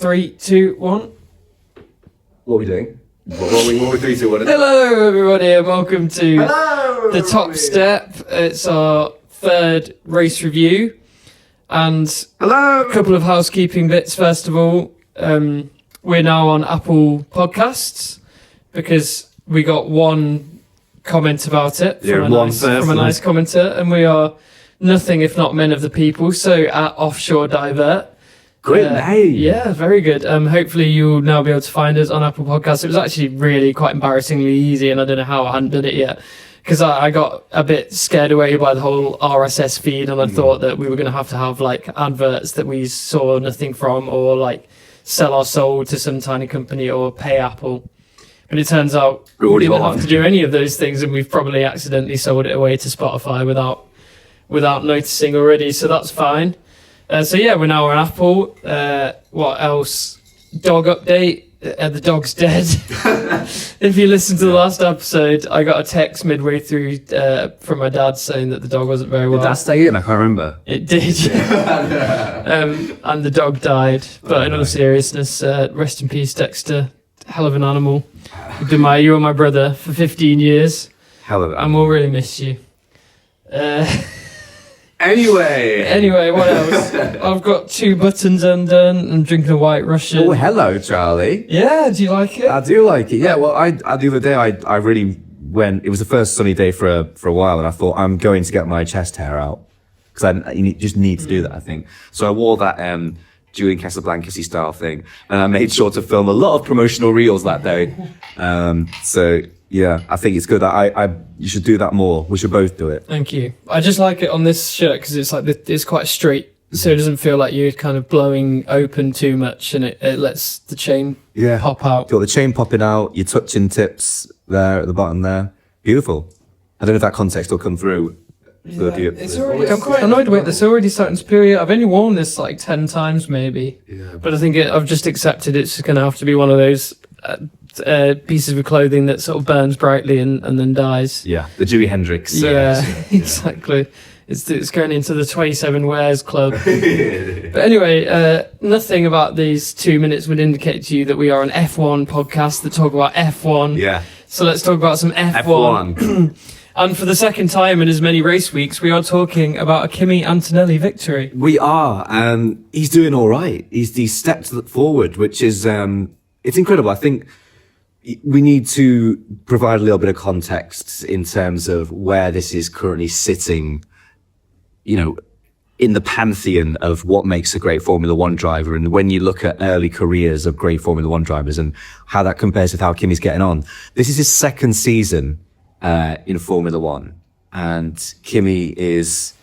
3, 2, 1. What are we doing? What 3, 2, 1? Hello, everybody, and welcome to the Top Step. It's our third race review, and a couple of housekeeping bits. First of all, we're now on Apple Podcasts because we got one comment about it from a nice commenter, and we are nothing if not men of the people. So at Offshore Divert. Great name. Yeah, very good. Hopefully you'll now be able to find us on Apple Podcasts. It was actually really quite embarrassingly easy, and I don't know how I hadn't done it yet, because I got a bit scared away by the whole RSS feed, and I thought that we were going to have like adverts that we saw nothing from, or like sell our soul to some tiny company or pay Apple. But it turns out we didn't have to do any of those things, and we've probably accidentally sold it away to Spotify without noticing already, so that's fine. So yeah, we're now on Apple. What else? Dog update. The dog's dead. If you listen to the last episode, I got a text midway through from my dad saying that the dog wasn't very well. Did that stay in? I can't remember. It did. And the dog died. But in all seriousness, rest in peace, Dexter. Hell of an animal. You were my brother for 15 years. Hell of an animal. And we'll really miss you. Anyway, what else? I've got 2 buttons undone. I'm drinking a White Russian. Oh, hello, Charlie. Yeah, do you like it? I do like it. Yeah, well, the other day I really went. It was the first sunny day for a while, and I thought I'm going to get my chest hair out because just need to do that. I think so. I wore that Julian Casablancas-y style thing, and I made sure to film a lot of promotional reels that day. So. Yeah, I think it's good. You should do that more. We should both do it. Thank you. I just like it on this shirt because it's quite straight, so it doesn't feel like you're kind of blowing open too much, and it lets the chain pop out. Got the chain popping out. Your touching tips there at the bottom there. Beautiful. I don't know if that context will come through. I'm quite annoyed with this. Already starting to period. I've only worn this like 10 times maybe, but I think I've just accepted it's going to have to be one of those pieces of clothing that sort of burns brightly and then dies. Yeah, the Jimi Hendrix. Exactly. It's going into the 27 Wears Club. But anyway, nothing about these 2 minutes would indicate to you that we are an F1 podcast that talk about F1. Yeah. So let's talk about some F1. And for the second time in as many race weeks, we are talking about a Kimi Antonelli victory. We are, and he's doing all right. He's stepped forward, which is it's incredible. I think we need to provide a little bit of context in terms of where this is currently sitting, in the pantheon of what makes a great Formula One driver. And when you look at early careers of great Formula One drivers and how that compares with how Kimi's getting on, this is his second season in Formula One. And Kimi is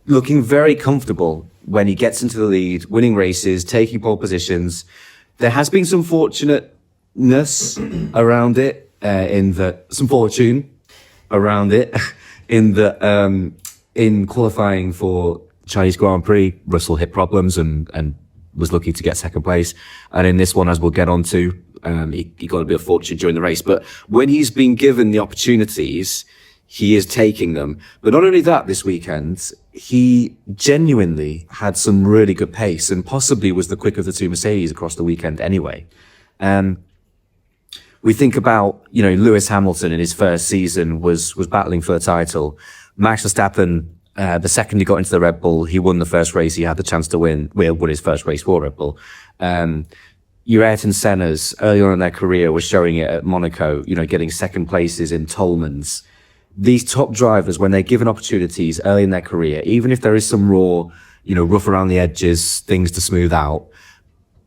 looking very comfortable when he gets into the lead, winning races, taking pole positions. There has been some fortunateness around it, some fortune around it, in qualifying for Chinese Grand Prix, Russell hit problems and was lucky to get second place. And in this one, as we'll get on to, he got a bit of fortune during the race. But when he's been given the opportunities, he is taking them. But not only that, this weekend, he genuinely had some really good pace and possibly was the quicker of the 2 Mercedes across the weekend anyway. We think about, Lewis Hamilton in his first season was battling for the title. Max Verstappen, the second he got into the Red Bull, he won the first race he had the chance to won his first race for Red Bull. Your Ayrton Senna's early on in their career was showing it at Monaco, getting second places in Tolman's. These top drivers, when they're given opportunities early in their career, even if there is some raw, rough around the edges, things to smooth out,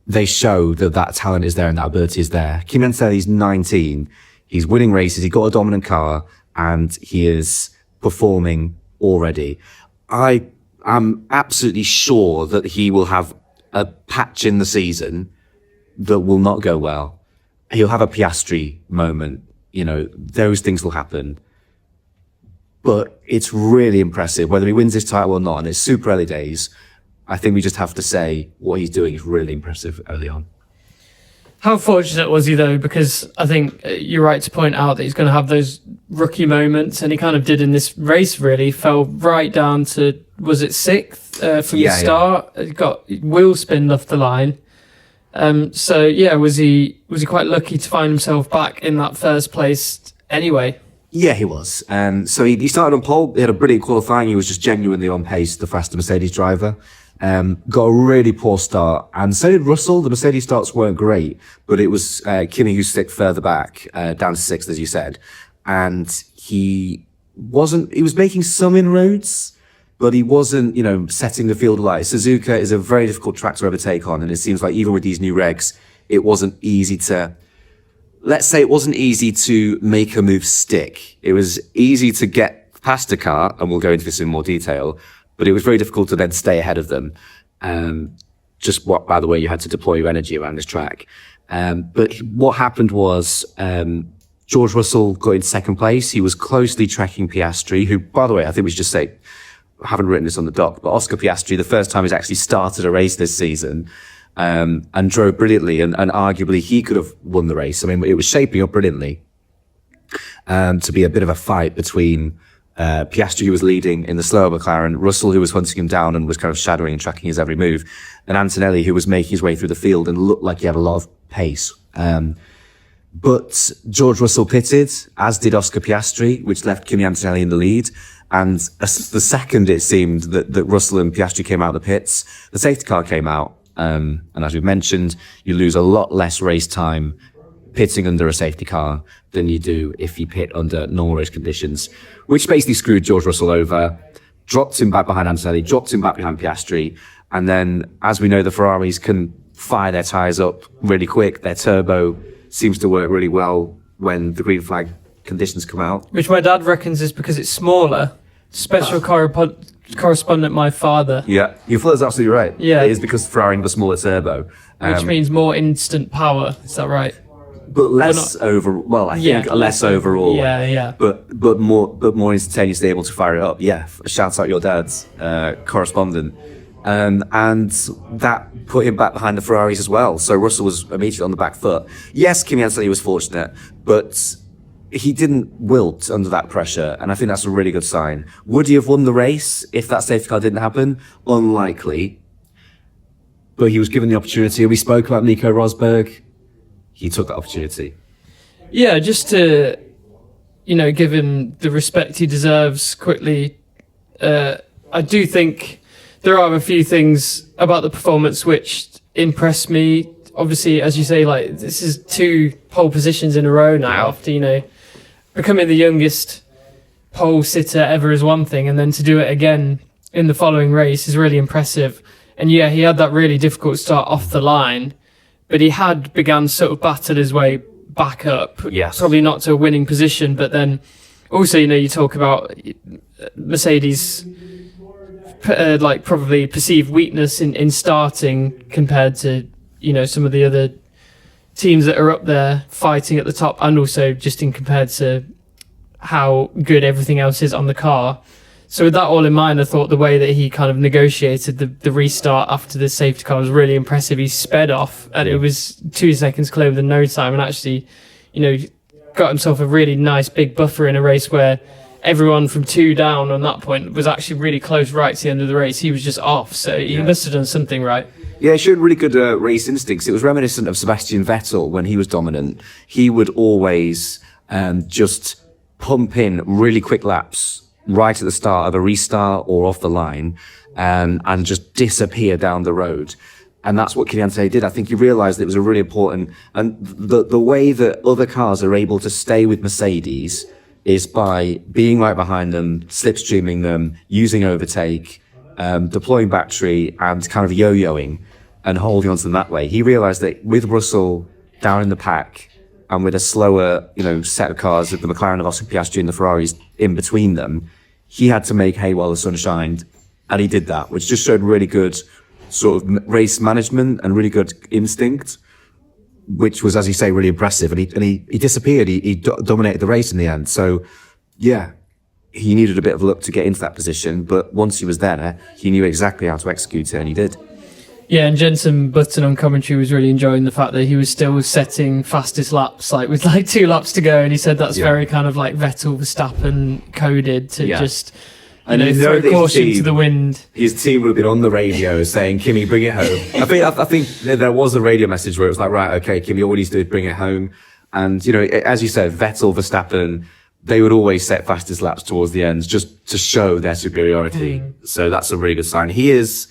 they show that talent is there and that ability is there. Kimi Antonelli's 19. He's winning races. He got a dominant car and he is performing already. I am absolutely sure that he will have a patch in the season that will not go well. He'll have a Piastri moment. Those things will happen. But it's really impressive, whether he wins this title or not, and it's super early days. I think we just have to say what he's doing is really impressive early on. How fortunate was he, though? Because I think you're right to point out that he's going to have those rookie moments, and he kind of did in this race, really. Fell right down to, was it 6th from the start? Got wheel spin off the line. So yeah, was he quite lucky to find himself back in that first place anyway? Yeah, he was. So he started on pole. He had a brilliant qualifying. He was just genuinely on pace, the faster Mercedes driver. Got a really poor start, and so did Russell. The Mercedes starts weren't great, but it was Kimi who stick further back, down to 6th, as you said. And he was making some inroads, but he wasn't, setting the field alight. Suzuka is a very difficult track to overtake on, and it seems like even with these new regs, it wasn't easy to make a move stick. It was easy to get past a car, and we'll go into this in more detail, but it was very difficult to then stay ahead of them. By the way, you had to deploy your energy around this track. But what happened was, George Russell got in 2nd place. He was closely tracking Piastri, who, by the way, I think we should just say, I haven't written this on the doc, but Oscar Piastri, the first time he's actually started a race this season, and drove brilliantly, and arguably he could have won the race. I mean, it was shaping up brilliantly, to be a bit of a fight between, Piastri, who was leading in the slower McLaren, Russell, who was hunting him down and was kind of shadowing and tracking his every move, and Antonelli, who was making his way through the field and looked like he had a lot of pace. But George Russell pitted, as did Oscar Piastri, which left Kimi Antonelli in the lead. And the second it seemed that Russell and Piastri came out of the pits, the safety car came out. And as we've mentioned, you lose a lot less race time pitting under a safety car than you do if you pit under normal race conditions, which basically screwed George Russell over, dropped him back behind Antonelli, dropped him back behind Piastri. And then, as we know, the Ferraris can fire their tyres up really quick. Their turbo seems to work really well when the green flag conditions come out. Which my dad reckons is because it's smaller. Special correspondent, my father. Yeah, your father's absolutely right. Yeah. It is because Ferrari have a smaller turbo. Which means more instant power. Is that right? But less overall. Yeah. But more instantaneously able to fire it up. Yeah, shout out your dad's correspondent. And that put him back behind the Ferraris as well. So Russell was immediately on the back foot. Yes, Kimi Antonelli was fortunate, but he didn't wilt under that pressure. And I think that's a really good sign. Would he have won the race if that safety car didn't happen? Unlikely. But he was given the opportunity. We spoke about Nico Rosberg. He took that opportunity. Yeah, just to, give him the respect he deserves quickly. I do think there are a few things about the performance which impressed me. Obviously, as you say, this is 2 pole positions in a row now after, becoming the youngest pole sitter ever is one thing, and then to do it again in the following race is really impressive. And yeah, he had that really difficult start off the line, but he had begun sort of battered his way back up. Yes. Probably not to a winning position, but then also, you talk about Mercedes probably perceived weakness in starting compared to some of the other teams that are up there fighting at the top, and also just in compared to how good everything else is on the car. So with that all in mind, I thought the way that he kind of negotiated the restart after the safety car was really impressive. He sped off, and it was 2 seconds clearer than no time, and actually, got himself a really nice big buffer in a race where everyone from 2 down on that point was actually really close right to the end of the race. He was just off, so he must have done something right. Yeah, he showed really good race instincts. It was reminiscent of Sebastian Vettel when he was dominant. He would always just pump in really quick laps right at the start of a restart or off the line, and just disappear down the road. And that's what Kimi Antonelli did. I think he realized it was a really important, and the way that other cars are able to stay with Mercedes is by being right behind them, slipstreaming them, using overtake, deploying battery, and kind of yo-yoing and holding on to them that way. He realized that with Russell down in the pack and with a slower, set of cars, with the McLaren of Oscar Piastri and the Ferraris in between them, he had to make hay while the sun shined, and he did that, which just showed really good sort of race management and really good instinct, which was, as you say, really impressive. And he disappeared. He dominated the race in the end. So, yeah, he needed a bit of luck to get into that position, but once he was there, he knew exactly how to execute it, and he did. Yeah, and Jenson Button on commentary was really enjoying the fact that he was still setting fastest laps, with 2 laps to go, and he said that's very kind of Vettel Verstappen coded to just And throw that caution to the wind. His team would have been on the radio saying, Kimi, bring it home. I think there was a radio message where it was like, right, okay, Kimi, all you need to do is bring it home. And, as you said, Vettel, Verstappen, they would always set fastest laps towards the ends just to show their superiority. So that's a really good sign. He's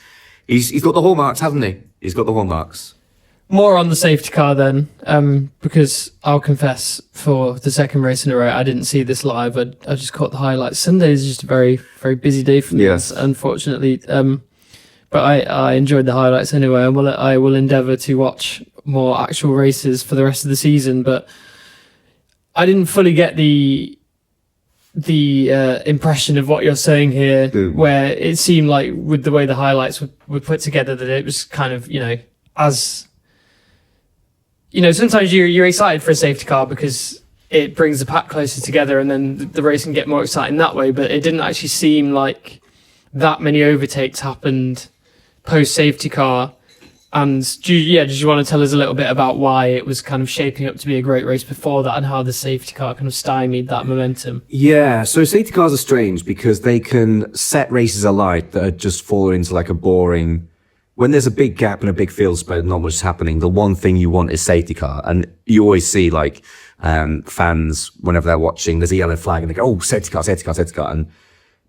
got the hallmarks, hasn't he? He's got the hallmarks. More on the safety car then, because I'll confess, for the second race in a row, I didn't see this live. I just caught the highlights. Sunday is just a very, very busy day for me, yes, unfortunately. But I enjoyed the highlights anyway, and I will endeavour to watch more actual races for the rest of the season. But I didn't fully get the impression of what you're saying here, where it seemed like with the way the highlights were put together that it was kind of, as... sometimes you're excited for a safety car because it brings the pack closer together and then the race can get more exciting that way. But it didn't actually seem like that many overtakes happened post safety car. And did you want to tell us a little bit about why it was kind of shaping up to be a great race before that and how the safety car kind of stymied that momentum? Yeah, so safety cars are strange because they can set races alight that are just falling into like a boring... When there's a big gap and a big field spread, not much is happening, the one thing you want is safety car. And you always see fans, whenever they're watching, there's a yellow flag and they go, oh, safety car, safety car, safety car. And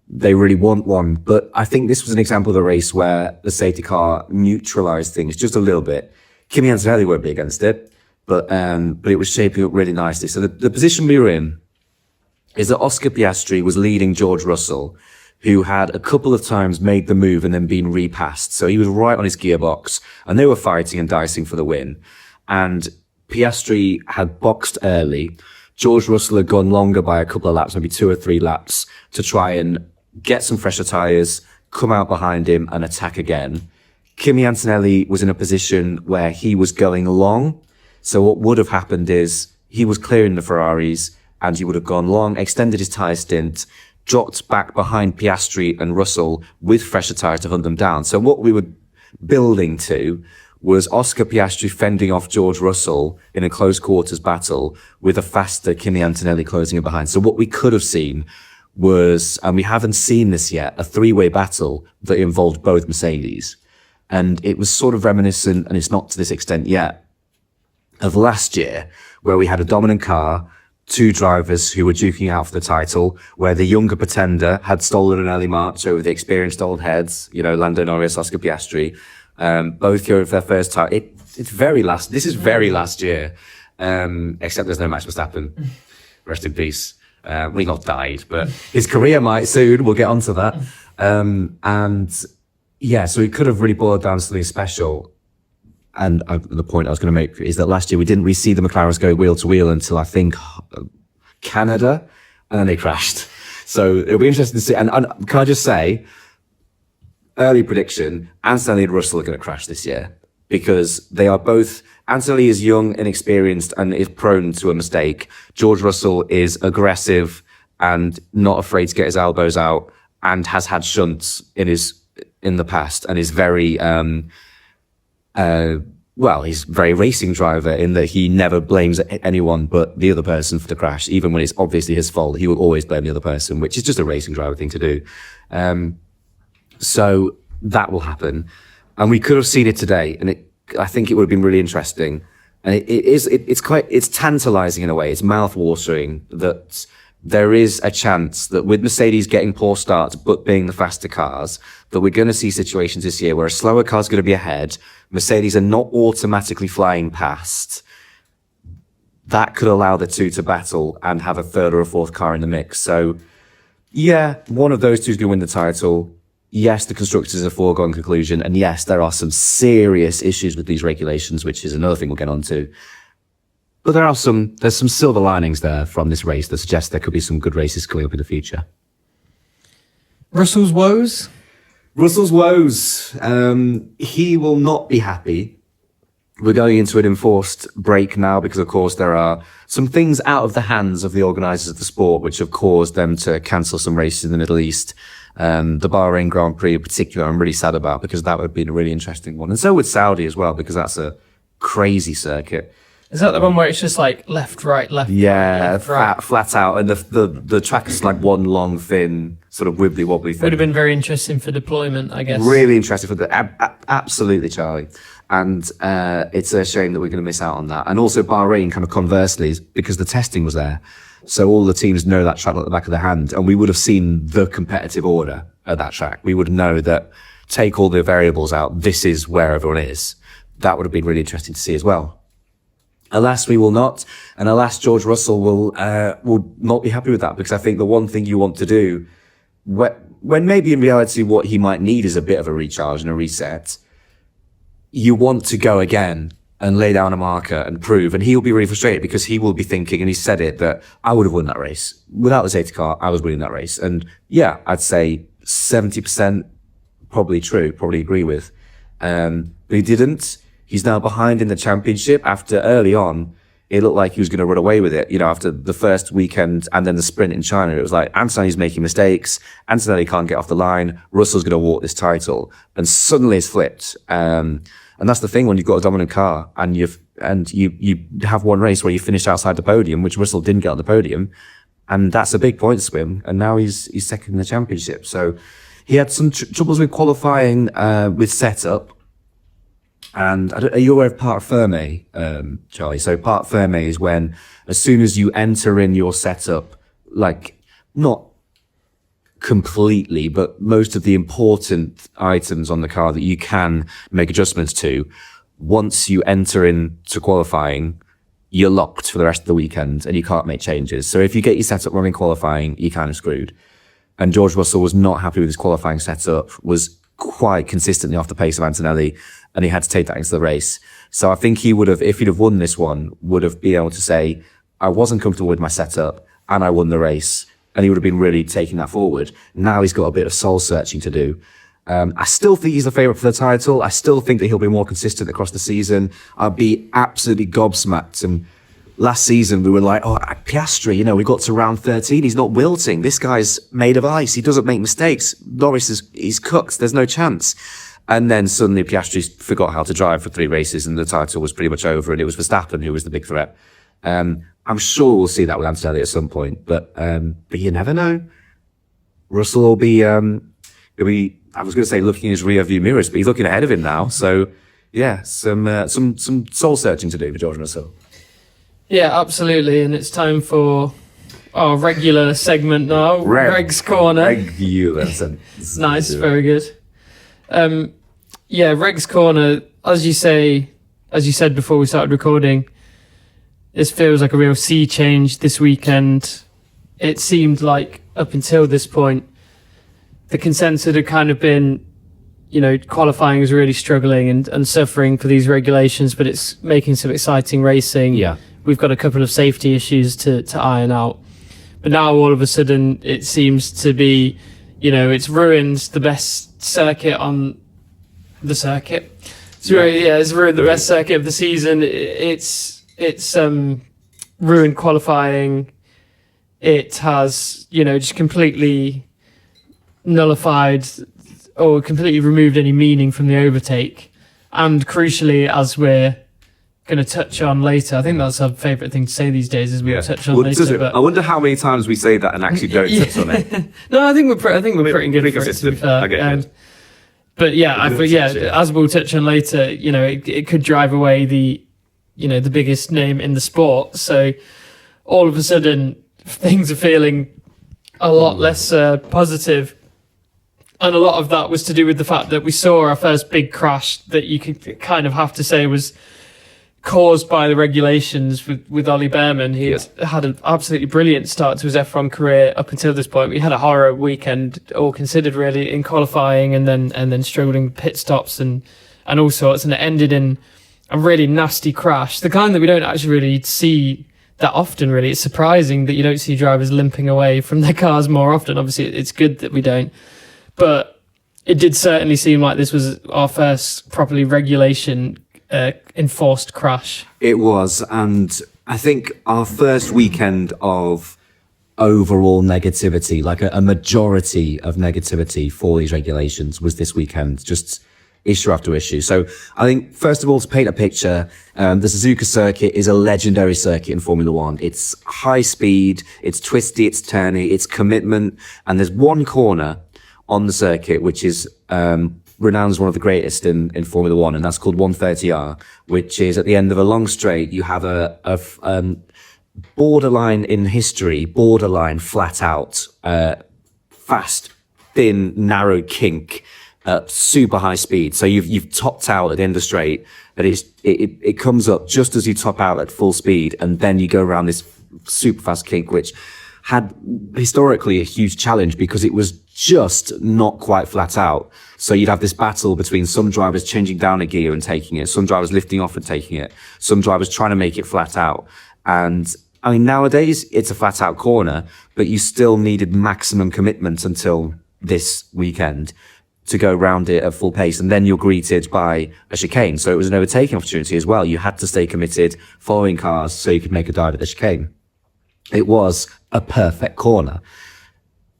they really want one. But I think this was an example of a race where the safety car neutralized things just a little bit. Kimi Antonelli won't be against it, but it was shaping up really nicely. So the position we were in is that Oscar Piastri was leading George Russell, who had a couple of times made the move and then been repassed. So he was right on his gearbox and they were fighting and dicing for the win. And Piastri had boxed early. George Russell had gone longer by a couple of laps, maybe 2 or 3 laps, to try and get some fresher tyres, come out behind him and attack again. Kimi Antonelli was in a position where he was going long. So what would have happened is he was clearing the Ferraris and he would have gone long, extended his tyre stint, dropped back behind Piastri and Russell with fresher tyres to hunt them down. So what we were building to was Oscar Piastri fending off George Russell in a close quarters battle with a faster Kimi Antonelli closing him behind. So what we could have seen was, and we haven't seen this yet, a 3-way battle that involved both Mercedes. And it was sort of reminiscent, and it's not to this extent yet, of last year, where we had a dominant car, 2 drivers who were duking out for the title, where the younger pretender had stolen an early march over the experienced old heads, Lando Norris, Oscar Piastri, both here for their first time. This is very last year, except there's no Max Verstappen. Rest in peace. Well, he not died, but his career might soon. We'll get onto that. So he could have really boiled down something special. And the point I was going to make is that last year we didn't really see the McLarens go wheel to wheel until I think Canada, and then they crashed. So it'll be interesting to see. And can I just say, early prediction, Antonelli and Russell are going to crash this year because they are both... Antonelli is young, inexperienced, and is prone to a mistake. George Russell is aggressive and not afraid to get his elbows out and has had shunts in the past and is very... he's a very racing driver in that he never blames anyone but the other person for the crash. Even when it's obviously his fault, he will always blame the other person, which is just a racing driver thing to do. So that will happen. And we could have seen it today, and I think it would have been really interesting. And it's tantalizing in a way. It's mouth-watering that there is a chance that with Mercedes getting poor starts but being the faster cars, that we're going to see situations this year where a slower car is going to be ahead, Mercedes are not automatically flying past. That could allow the two to battle and have a third or a fourth car in the mix. So, yeah, one of those two is going to win the title. Yes, the constructors is a foregone conclusion. And yes, there are some serious issues with these regulations, which is another thing we'll get on to. But there's some silver linings there from this race that suggest there could be some good races coming up in the future. Russell's woes? Russell's woes. He will not be happy. We're going into an enforced break now because, of course, there are some things out of the hands of the organisers of the sport which have caused them to cancel some races in the Middle East. The Bahrain Grand Prix in particular, I'm really sad about because that would have been a really interesting one. And so would Saudi as well because that's a crazy circuit. Is that the one where it's just like left, right, left? Yeah, left, right? flat out, and the track is like one long, thin, sort of wibbly wobbly thing. Would have been very interesting for deployment, I guess. Really interesting for absolutely, Charlie. And it's a shame that we're going to miss out on that. And also Bahrain, kind of conversely, because the testing was there, so all the teams know that track like the back of their hand, and we would have seen the competitive order at that track. We would know that. Take all the variables out. This is where everyone is. That would have been really interesting to see as well. Alas, we will not, and alas, George Russell will not be happy with that, because I think the one thing you want to do, when maybe in reality what he might need is a bit of a recharge and a reset, you want to go again and lay down a marker and prove, and he'll be really frustrated because he will be thinking, and he said it, that I would have won that race. Without the safety car, I was winning that race. And yeah, I'd say 70% probably true, probably agree with. But he didn't. He's now behind in the championship after early on, it looked like he was going to run away with it. You know, after the first weekend and then the sprint in China, it was like Antonelli's making mistakes. Antonelli can't get off the line. Russell's going to walk this title. And suddenly it's flipped. And that's the thing when you've got a dominant car and you have one race where you finish outside the podium, which Russell didn't get on the podium. And that's a big point swim. And now he's second in the championship. So he had some troubles with qualifying, with setup. And are you aware of part ferme, Charlie? So part ferme is when, as soon as you enter in your setup, like not completely, but most of the important items on the car that you can make adjustments to, once you enter into qualifying, you're locked for the rest of the weekend and you can't make changes. So if you get your setup wrong in qualifying, you're kind of screwed. And George Russell was not happy with his qualifying setup, was quite consistently off the pace of Antonelli, and he had to take that into the race. So I think he would have, if he'd have won this one, would have been able to say, I wasn't comfortable with my setup and I won the race. And he would have been really taking that forward. Now he's got a bit of soul searching to do. I still think he's the favourite for the title. I still think that he'll be more consistent across the season. I'd be absolutely gobsmacked. And last season we were like, oh, Piastri, you know, we got to round 13. He's not wilting. This guy's made of ice. He doesn't make mistakes. Norris he's cooked. There's no chance. And then suddenly Piastri forgot how to drive for 3 races and the title was pretty much over, and it was Verstappen who was the big threat. I'm sure we'll see that with Antonelli at some point, but you never know. Russell will be, I was going to say looking in his rear view mirrors, but he's looking ahead of him now. So yeah, some soul searching to do for George Russell. Yeah, absolutely. And it's time for our regular segment now, Reg's Corner. Regular. Nice, very good. Yeah, Reg's Corner, as you said before we started recording, this feels like a real sea change this weekend. It seemed like up until this point, the consensus had kind of been, you know, qualifying was really struggling and suffering for these regulations, but it's making some exciting racing. Yeah. We've got a couple of safety issues to iron out. But now all of a sudden it seems to be, you know, it's ruined the best circuit on the circuit. It's ruined the best circuit of the season. It's ruined qualifying. It has, you know, just completely nullified or completely removed any meaning from the overtake. And crucially, as we're going to touch on later, I think that's our favourite thing to say these days, is we'll touch on later. But I wonder how many times we say that and actually don't touch on it. No, I think we're pretty good for it, to be fair. Okay, but yeah, as we'll touch on later, you know, it could drive away the biggest name in the sport. So all of a sudden, things are feeling a lot less positive. And a lot of that was to do with the fact that we saw our first big crash that you could kind of have to say was caused by the regulations with Ollie Behrman. He had an absolutely brilliant start to his F1 career up until this point. We had a horror weekend, all considered, really, in qualifying and then struggling pit stops and all sorts. And it ended in a really nasty crash, the kind that we don't actually really see that often, really. It's surprising that you don't see drivers limping away from their cars more often. Obviously, it's good that we don't. But it did certainly seem like this was our first properly regulation enforced crash. It was, and I think our first weekend of overall negativity, like a majority of negativity for these regulations, was this weekend. Just issue after issue. So I think, first of all, to paint a picture, the Suzuka circuit is a legendary circuit in Formula One. It's high speed, it's twisty, it's turny, it's commitment. And there's one corner on the circuit, which is, renowned as one of the greatest in Formula One, and that's called 130R, which is at the end of a long straight. You have a borderline in history, borderline flat out, fast, thin, narrow kink, super high speed. So you've topped out at the end of the straight, but it comes up just as you top out at full speed, and then you go around this super fast kink, which had historically a huge challenge because it was just not quite flat out. So you'd have this battle between some drivers changing down a gear and taking it, some drivers lifting off and taking it, some drivers trying to make it flat out. And I mean, nowadays it's a flat out corner, but you still needed maximum commitment until this weekend to go round it at full pace. And then you're greeted by a chicane. So it was an overtaking opportunity as well. You had to stay committed, following cars so you could make a dive at the chicane. It was a perfect corner.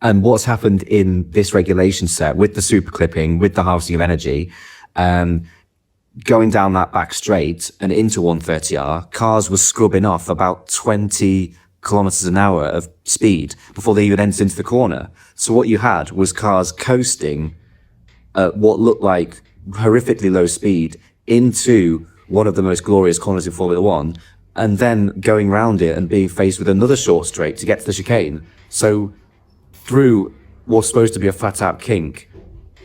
And what's happened in this regulation set with the super clipping, with the harvesting of energy, going down that back straight and into 130R, cars were scrubbing off about 20 kilometers an hour of speed before they even entered into the corner. So what you had was cars coasting at what looked like horrifically low speed into one of the most glorious corners in Formula One, and then going round it and being faced with another short straight to get to the chicane. So through what's supposed to be a flat out kink,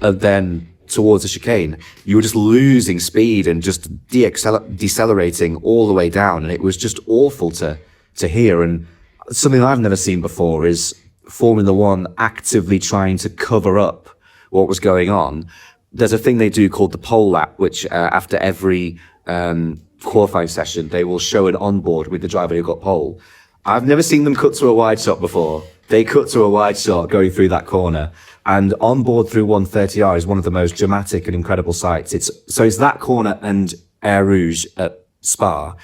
and then towards the chicane, you were just losing speed and just decelerating all the way down. And it was just awful to hear. And something I've never seen before is Formula One actively trying to cover up what was going on. There's a thing they do called the pole lap, which after every qualifying session, they will show an onboard with the driver who got pole. I've never seen them cut to a wide shot before. They cut to a wide shot going through that corner, and onboard through 130R is one of the most dramatic and incredible sights. It's that corner and Air Rouge at Spa.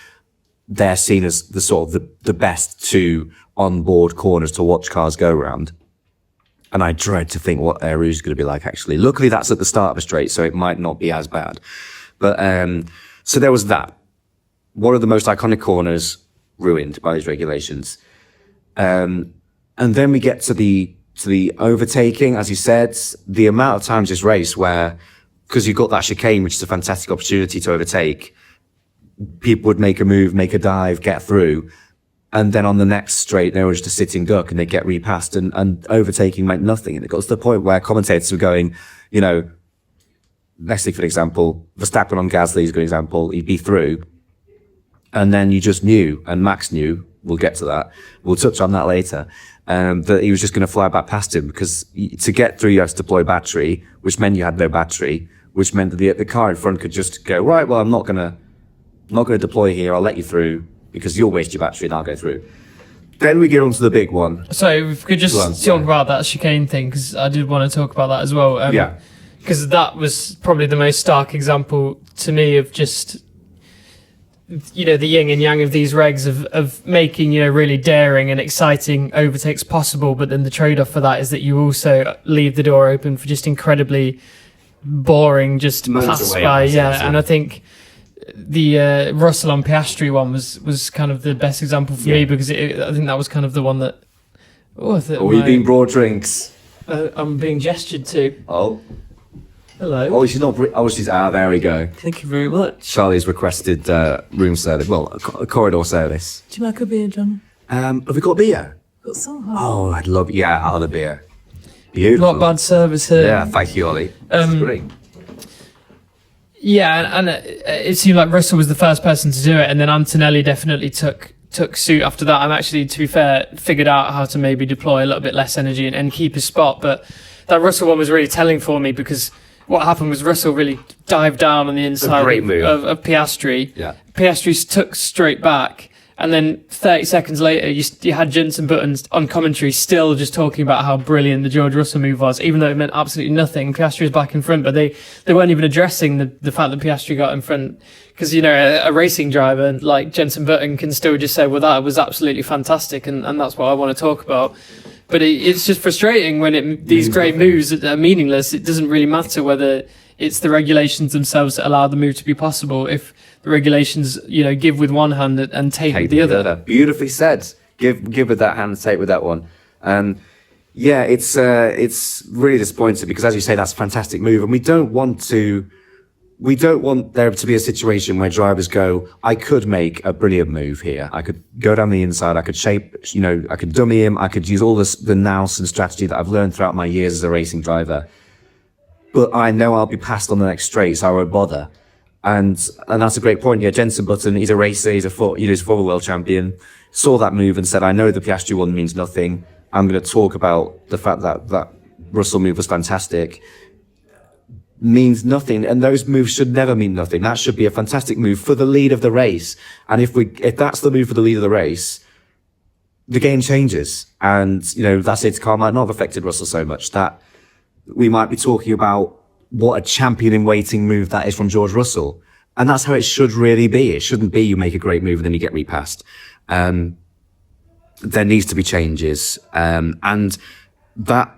They're seen as the sort of the best two onboard corners to watch cars go around. And I dread to think what Air Rouge is going to be like, actually. Luckily, that's at the start of a straight, so it might not be as bad. But, so there was that. One of the most iconic corners ruined by these regulations. And then we get to the overtaking, as you said, the amount of times this race where, because you've got that chicane, which is a fantastic opportunity to overtake, people would make a move, make a dive, get through. And then on the next straight, they were just a sitting duck and they get repassed, and overtaking meant nothing. And it got to the point where commentators were going, you know, let's take for example, Verstappen on Gasly is a good example. He'd be through. And then you just knew, and Max knew, we'll get to that. We'll touch on that later. That he was just going to fly back past him, because to get through, you had to deploy battery, which meant you had no battery, which meant that the car in front could just go, right, well, I'm not going to deploy here. I'll let you through because you'll waste your battery and I'll go through. Then we get on to the big one. So if we could just talk about that chicane thing, because I did want to talk about that as well. Yeah. Because that was probably the most stark example to me of just, you know, the yin and yang of these regs of making, you know, really daring and exciting overtakes possible. But then the trade-off for that is that you also leave the door open for just incredibly boring, just pass by. Yeah. And I think the Russell on Piastri one was kind of the best example for me, because I think that was kind of the one that... you've been brought drinks. I'm being gestured to. Oh. Hello. Oh, she's not... she's... there we go. Thank you very much. Charlie's requested room service. Well, a corridor service. Do you like a beer, John? Have we got beer? Got some. Oh, I'd love... Yeah, I'll have a beer. Beautiful. Not bad service here. Yeah, thank you, Ollie. That's great. Yeah, and it seemed like Russell was the first person to do it, and then Antonelli definitely took suit after that, and actually, to be fair, figured out how to maybe deploy a little bit less energy and keep his spot. But that Russell one was really telling for me, because what happened was Russell really dived down on the inside of Piastri. Yeah. Piastri took straight back, and then 30 seconds later, you had Jenson Button on commentary still just talking about how brilliant the George Russell move was, even though it meant absolutely nothing. Piastri was back in front, but they weren't even addressing the fact that Piastri got in front. Because, you know, a racing driver like Jenson Button can still just say, well, that was absolutely fantastic, and that's what I want to talk about. But it's just frustrating when these great moves that are meaningless. It doesn't really matter whether, it's the regulations themselves that allow the move to be possible. If the regulations, give with one hand and take with the other. Beautifully said. Give with that hand, take with that one. Yeah, it's really disappointing because, as you say, that's a fantastic move, and we don't want there to be a situation where drivers go, I could make a brilliant move here. I could go down the inside. I could shape, I could dummy him. I could use all the nous and strategy that I've learned throughout my years as a racing driver. But I know I'll be passed on the next straight, so I won't bother. And that's a great point. Yeah, Jenson Button, he's a racer. He's a former world champion. Saw that move and said, I know the Piastri one means nothing. I'm going to talk about the fact that Russell move was fantastic. Means nothing, and those moves should never mean nothing. That should be a fantastic move for the lead of the race. And if that's the move for the lead of the race, the game changes. And, that safety car might not have affected Russell so much that we might be talking about what a champion in waiting move that is from George Russell. And that's how it should really be. It shouldn't be you make a great move and then you get repassed. There needs to be changes. And that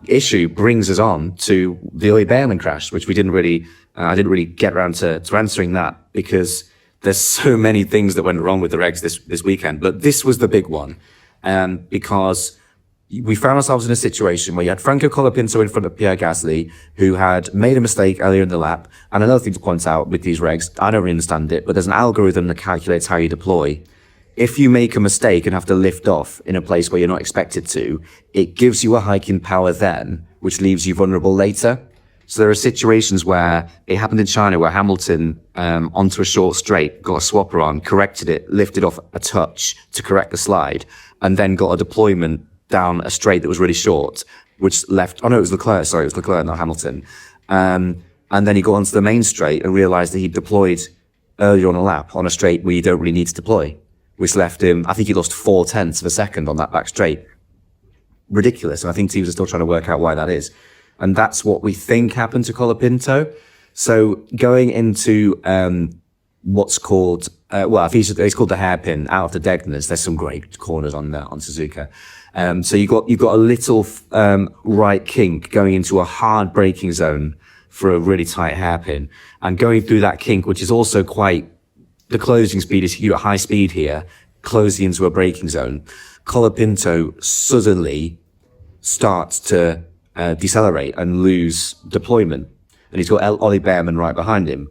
issue brings us on to the Ollie Behrman crash, which I didn't really get around to answering that because there's so many things that went wrong with the regs this weekend. But this was the big one, because we found ourselves in a situation where you had Franco Colapinto in front of Pierre Gasly, who had made a mistake earlier in the lap. And another thing to point out with these regs, I don't really understand it, but there's an algorithm that calculates how you deploy. If you make a mistake and have to lift off in a place where you're not expected to, it gives you a hike in power then, which leaves you vulnerable later. So there are situations where it happened in China where Hamilton, onto a short straight, got a swapper on, corrected it, lifted off a touch to correct the slide, and then got a deployment down a straight that was really short, which left, it was Leclerc, not Hamilton. And then he got onto the main straight and realized that he deployed earlier on a lap on a straight where you don't really need to deploy, which left him, I think he lost 0.4 of a second on that back straight. Ridiculous. And I think teams are still trying to work out why that is. And that's what we think happened to Colapinto. So going into, what's called, I think it's called the hairpin out of the Degners. There's some great corners on Suzuka. So you've got a little, right kink going into a hard braking zone for a really tight hairpin, and going through that kink, which is also the closing speed is you're at high speed here, closing into a braking zone. Colapinto suddenly starts to decelerate and lose deployment, and he's got Ollie Behrman right behind him.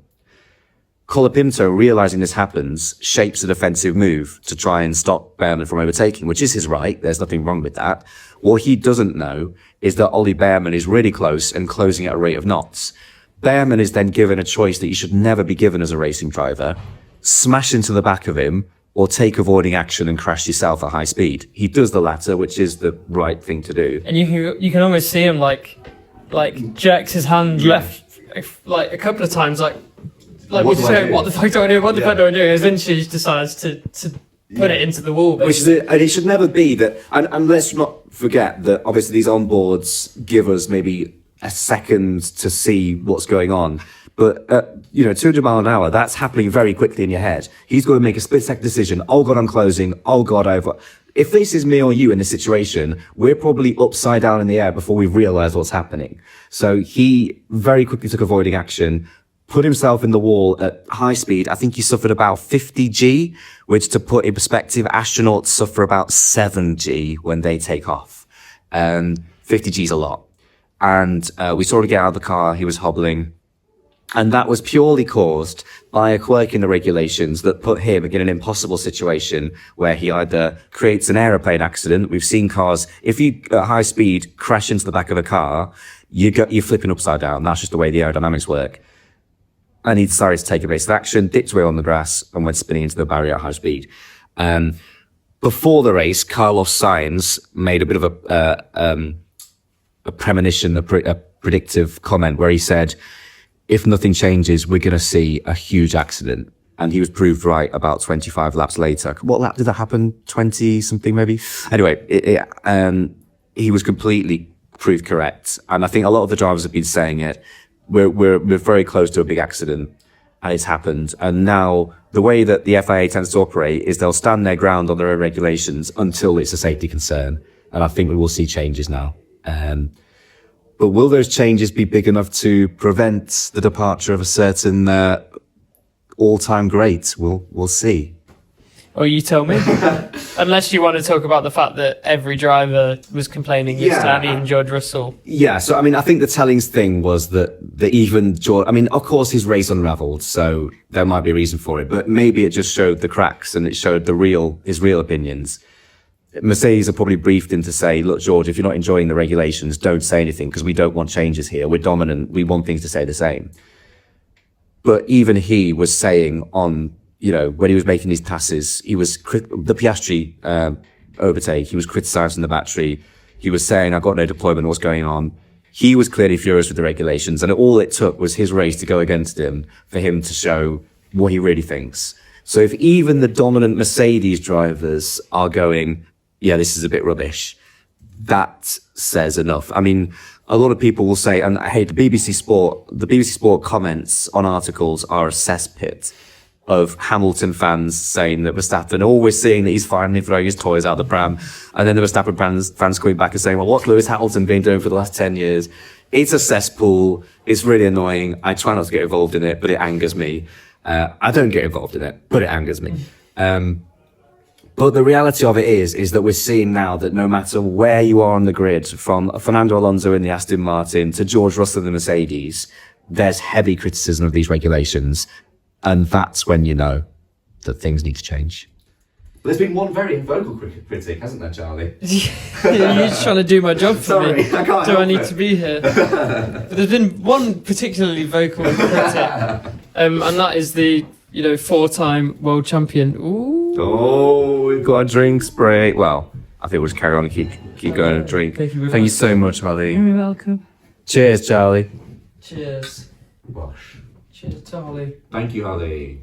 Colapinto, realizing this happens, shapes a defensive move to try and stop Behrman from overtaking, which is his right. There's nothing wrong with that. What he doesn't know is that Ollie Behrman is really close and closing at a rate of knots. Behrman is then given a choice that you should never be given as a racing driver: smash into the back of him or take avoiding action and crash yourself at high speed. He does the latter, which is the right thing to do. And you can almost see him like jerks his hand left like a couple of times, like what the fuck do I do? What the fuck do I do? And then she decides to put it into the wall. Which is and it should never be that. And let's not forget that obviously these onboards give us maybe a second to see what's going on. But, 200 mile an hour, that's happening very quickly in your head. He's got to make a split-second decision. Oh God, I'm closing. Oh God, if this is me or you in this situation, we're probably upside down in the air before we realize what's happening. So he very quickly took avoiding action, put himself in the wall at high speed. I think he suffered about 50 G, which, to put in perspective, astronauts suffer about 7 G when they take off. 50 G is a lot. And we saw him get out of the car. He was hobbling. And that was purely caused by a quirk in the regulations that put him in an impossible situation where he either creates an aeroplane accident. We've seen cars, if you at high speed crash into the back of a car, you're flipping upside down. That's just the way the aerodynamics work. And he decided to take evasive action, dipped away on the grass, and went spinning into the barrier at high speed. Before the race, Carlos Sainz made a bit of a premonition, a predictive comment where he said, if nothing changes, we're going to see a huge accident. And he was proved right about 25 laps later. What lap did that happen? 20 something maybe? Anyway, he was completely proved correct. And I think a lot of the drivers have been saying it. We're very close to a big accident, and it's happened. And now the way that the FIA tends to operate is they'll stand their ground on their own regulations until it's a safety concern. And I think we will see changes now. But will those changes be big enough to prevent the departure of a certain all-time great? We'll see. Or you tell me. Unless you want to talk about the fact that every driver was complaining yesterday and George Russell. Yeah, so I mean, I think the telling thing was that even George, I mean, of course his race unraveled, so there might be a reason for it, but maybe it just showed the cracks and it showed his real opinions. Mercedes are probably briefed him to say, look, George, if you're not enjoying the regulations, don't say anything because we don't want changes here. We're dominant. We want things to stay the same. But even he was saying when he was making these passes, the Piastri overtake, he was criticising the battery. He was saying, I've got no deployment, what's going on? He was clearly furious with the regulations, and all it took was his race to go against him for him to show what he really thinks. So if even the dominant Mercedes drivers are going, yeah, this is a bit rubbish, that says enough. I mean, a lot of people will say, and hey, the BBC Sport comments on articles are a cesspit of Hamilton fans saying that Verstappen, always seeing that he's finally throwing his toys out the pram. And then the Verstappen fans coming back and saying, well, what's Lewis Hamilton been doing for the last 10 years? It's a cesspool. It's really annoying. I try not to get involved in it, but it angers me. I don't get involved in it, but it angers me. But the reality of it is that we're seeing now that no matter where you are on the grid, from Fernando Alonso in the Aston Martin to George Russell in the Mercedes, there's heavy criticism of these regulations. And that's when you know that things need to change. There's been one very vocal critic, hasn't there, Charlie? You're just trying to do my job for me. I can't Do I need it. to be here? But there's been one particularly vocal critic, and that is the 4-time world champion. Ooh. Oh, we've got a drink spray. Well, I think we'll just carry on and keep going and drink. Thank you so much, Holly. You're welcome. Cheers, Charlie. Cheers. Wash. Cheers to Holly. Thank you, Holly.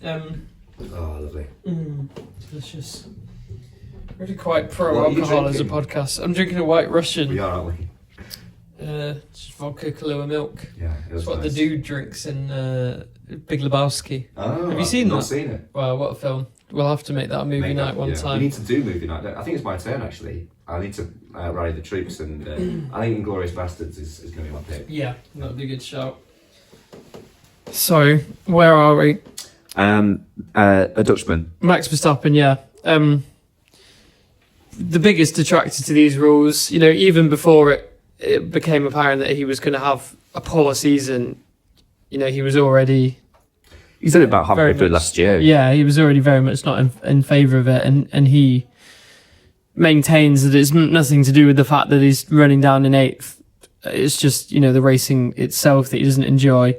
Oh, lovely. Delicious. Really quite pro-alcohol as a podcast. I'm drinking a White Russian. We are, aren't we? Just vodka, Kahlua milk. Yeah, That's what the dude drinks in Big Lebowski. Oh, have you seen that? I've not seen it. Wow, what a film. We'll have to make that a movie night one time. We need to do movie night. I think it's my turn, actually. I need to rally the troops, and I think Inglourious Bastards is going to be my pick. Yeah, that would be a good shout. So, where are we? A Dutchman. Max Verstappen, yeah. The biggest detractor to these rules, even before it became apparent that he was going to have a poor season, he was already... He said it about halfway through last year. Yeah, he was already very much not in favour of it, and he maintains that it's nothing to do with the fact that he's running down in 8th. It's just, the racing itself that he doesn't enjoy.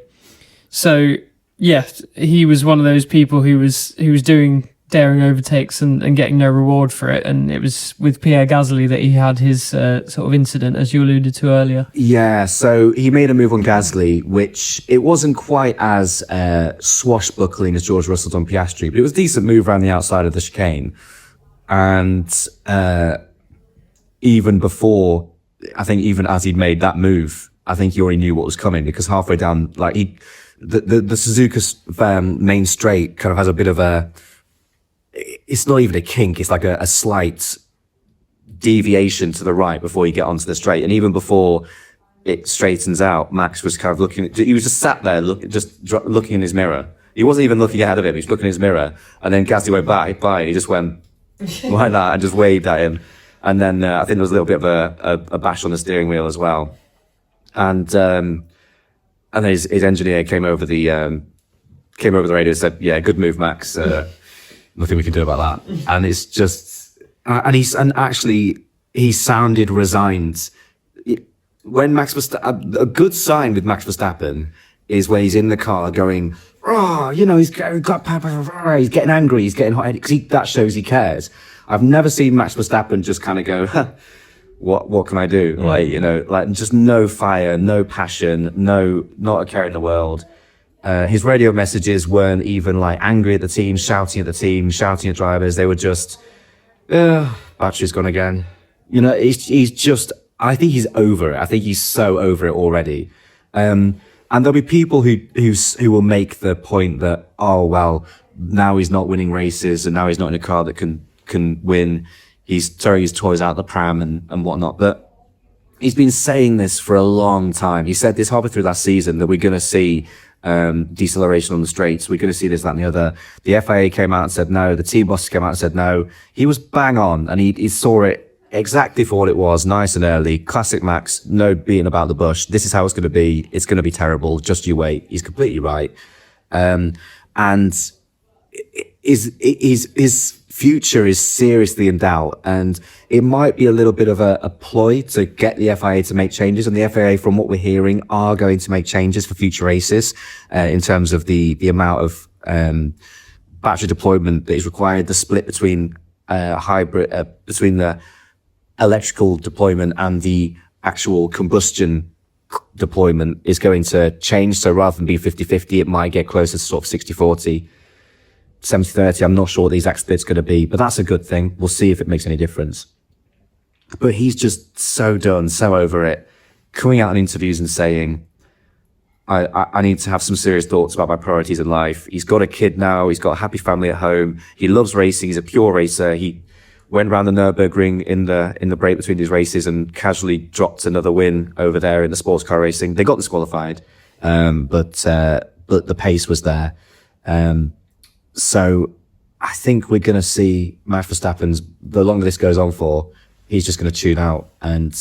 So, yeah, he was one of those people who was doing daring overtakes and getting no reward for it. And it was with Pierre Gasly that he had his sort of incident, as you alluded to earlier. Yeah, so he made a move on Gasly, which it wasn't quite as swashbuckling as George Russell's on Piastri, but it was a decent move around the outside of the chicane. And even before, I think even as he'd made that move, I think he already knew what was coming, because halfway down, like the Suzuka main straight kind of has a bit of it's not even a kink, it's like a slight deviation to the right before you get onto the straight. And even before it straightens out, Max was kind of looking, he was just sat there looking in his mirror. He wasn't even looking ahead of him, he was looking in his mirror. And then Gasly went by and he just went like that and just waved at him. And then I think there was a little bit of a bash on the steering wheel as well. And then his engineer came over the radio and said, "Yeah, good move, Max. Nothing we can do about that." And it's just, and actually he sounded resigned. When Max Verstappen, a good sign with Max Verstappen is when he's in the car going, "Oh, he's getting angry, he's getting hot-headed," because that shows he cares. I've never seen Max Verstappen just kind of go, huh, what can I do? Like just no fire, no passion, not a care in the world. His radio messages weren't even like angry at the team, shouting at drivers. They were just, battery's gone again. He's just, I think he's over it. I think he's so over it already. And there'll be people who will make the point that, oh, well, now he's not winning races and now he's not in a car that can win. He's throwing his toys out the pram and whatnot. But he's been saying this for a long time. He said this halfway through last season that we're going to see deceleration on the straights. We're going to see this, that, and the other. The FIA came out and said no. The team bosses came out and said no. He was bang on, and he saw it exactly for what it was, nice and early. Classic Max, no beating about the bush. This is how it's going to be. It's going to be terrible. Just you wait. He's completely right. And his future is seriously in doubt, and it might be a little bit of a ploy to get the FIA to make changes. And the FIA, from what we're hearing, are going to make changes for future races in terms of the amount of battery deployment that is required, the split between hybrid between the electrical deployment and the actual combustion deployment is going to change. So rather than being 50-50, it might get closer to sort of 60-40. 70-30, I'm not sure what the exact split's going to be, but that's a good thing. We'll see if it makes any difference. But he's just so done, so over it, coming out in interviews and saying, I need to have some serious thoughts about my priorities in life. He's got a kid now. He's got a happy family at home. He loves racing. He's a pure racer. He went around the Nürburgring in the break between these races and casually dropped another win over there in the sports car racing. They got disqualified, but the pace was there. So I think we're going to see Max Verstappen's, the longer this goes on for, he's just going to tune out. And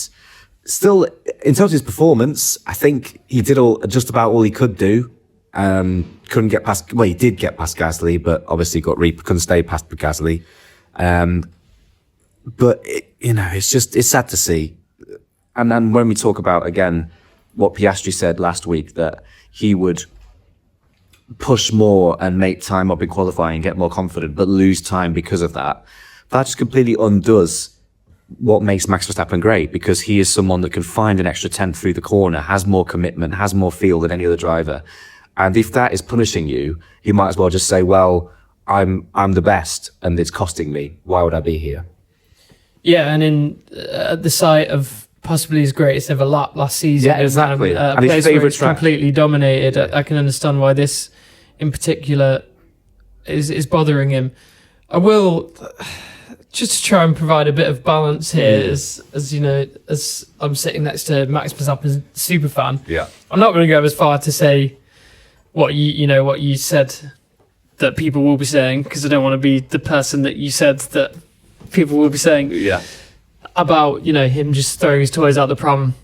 still, in terms of his performance, I think he did just about all he could do. Couldn't get past, well, he did get past Gasly, but obviously couldn't stay past Gasly. But it's sad to see. And then when we talk about, again, what Piastri said last week, that he would push more and make time up in qualifying, get more confident, but lose time because of that. That just completely undoes what makes Max Verstappen great, because he is someone that can find an extra 10th through the corner, has more commitment, has more feel than any other driver. And if that is punishing you, you might as well just say, well, I'm the best and it's costing me. Why would I be here? Yeah, and in at the site of possibly his greatest ever lap last season. Yeah, exactly. And his place where favourite it's track. completely dominated. I can understand why this in particular is bothering him. I will just try and provide a bit of balance here, as you know, as I'm sitting next to Max Verstappen's super fan. Yeah. I'm not going to go as far to say what you said that people will be saying, because I don't want to be the person that you said that people will be saying. Yeah. About, him just throwing his toys out the pram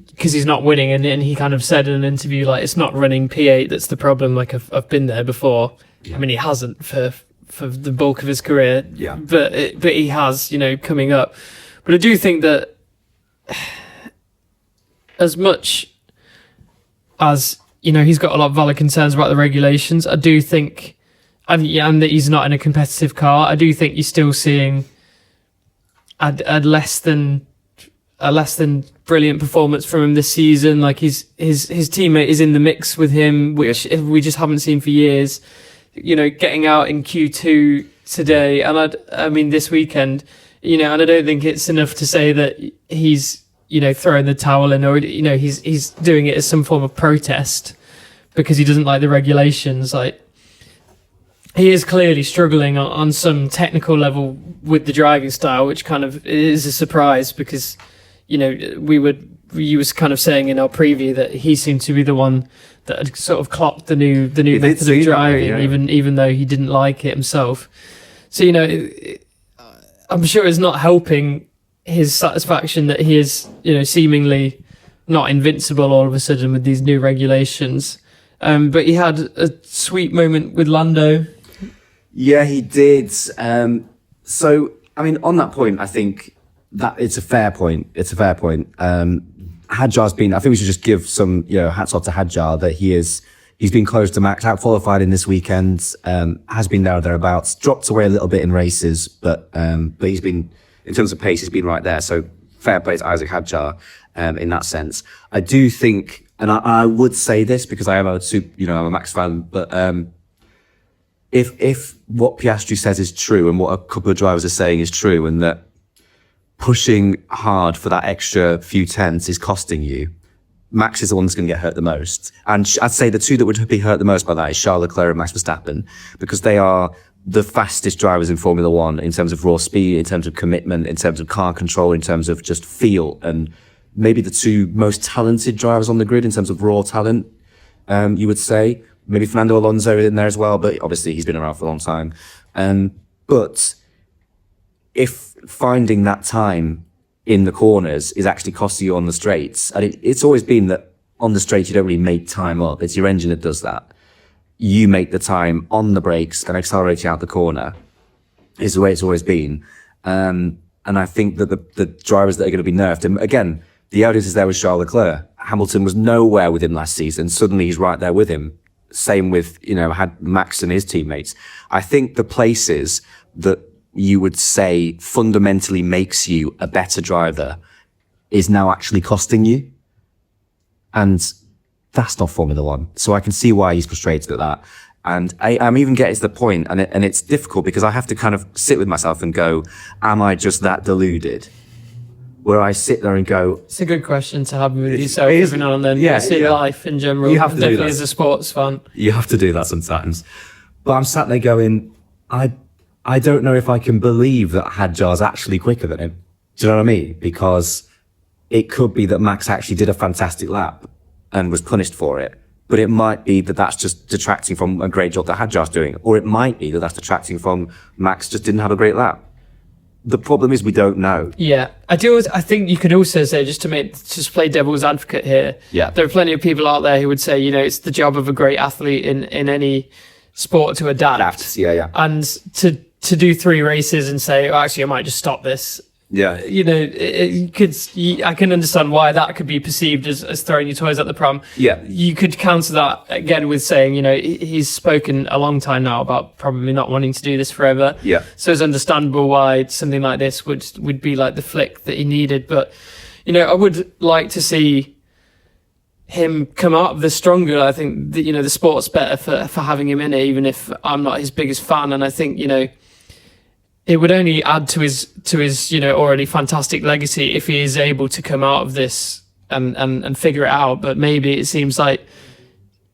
because he's not winning, and he kind of said in an interview, like, it's not running P8 that's the problem. Like, I've been there before. Yeah. I mean, he hasn't for the bulk of his career. Yeah. But he has, coming up. But I do think that as much as he's got a lot of valid concerns about the regulations, I do think, and that he's not in a competitive car, I do think you're still seeing a less than brilliant performance from him this season. Like his teammate is in the mix with him, which we just haven't seen for years. Getting out in Q2 today, and I mean this weekend, and I don't think it's enough to say that he's throwing the towel in, or he's doing it as some form of protest because he doesn't like the regulations. Like, he is clearly struggling on some technical level with the driving style, which kind of is a surprise because, you was kind of saying in our preview that he seemed to be the one that had sort of clocked the new method of driving, even though he didn't like it himself. So, I'm sure it's not helping his satisfaction that he is, seemingly not invincible all of a sudden with these new regulations. But he had a sweet moment with Lando. Yeah, he did. So, I mean, on that point, I think that it's a fair point. Hadjar's been, I think we should just give some, hats off to Hadjar that he's been close to Max, out qualified in this weekend, has been there or thereabouts, dropped away a little bit in races, but he's been, in terms of pace, he's been right there. So fair play to Isaac Hadjar, in that sense. I do think, and I would say this because I am I'm a Max fan, but, if what Piastri says is true and what a couple of drivers are saying is true, and that pushing hard for that extra few tenths is costing you, Max is the one that's going to get hurt the most. And I'd say the two that would be hurt the most by that is Charles Leclerc and Max Verstappen, because they are the fastest drivers in Formula One in terms of raw speed, in terms of commitment, in terms of car control, in terms of just feel, and maybe the two most talented drivers on the grid in terms of raw talent, you would say. Maybe Fernando Alonso in there as well, but obviously he's been around for a long time. But if finding that time in the corners is actually costing you on the straights, and it's always been that on the straights you don't really make time up, it's your engine that does that. You make the time on the brakes and accelerating out the corner is the way it's always been. And I think that the drivers that are going to be nerfed, and again, the evidence is there with Charles Leclerc. Hamilton was nowhere with him last season. Suddenly he's right there with him. Same with, had Max and his teammates. I think the places that you would say fundamentally makes you a better driver is now actually costing you. And that's not Formula One. So I can see why he's frustrated at that. And I'm even getting to the point, and it's difficult because I have to kind of sit with myself and go, am I just that deluded? Where I sit there and go... It's a good question to have with yourself every now and then. Yeah, see life in general. You have to do that. As a sports fan. You have to do that sometimes. But I'm sat there going, I don't know if I can believe that Hadjar's actually quicker than him. Do you know what I mean? Because it could be that Max actually did a fantastic lap and was punished for it. But it might be that that's just detracting from a great job that Hadjar's doing. Or it might be that that's detracting from Max just didn't have a great lap. The problem is we don't know. Yeah, I think you could also say, just play devil's advocate here. Yeah. There are plenty of people out there who would say, it's the job of a great athlete in any sport to adapt. Yeah. And to do 3 races and say, actually, I might just stop this. Yeah. I can understand why that could be perceived as throwing your toys at the pram. Yeah. You could counter that again with saying, he's spoken a long time now about probably not wanting to do this forever. Yeah. So it's understandable why something like this would be like the flick that he needed. But, I would like to see him come out of this stronger. I think that, the sport's better for having him in it, even if I'm not his biggest fan. And I think, it would only add to his already fantastic legacy if he is able to come out of this and figure it out. But maybe it seems like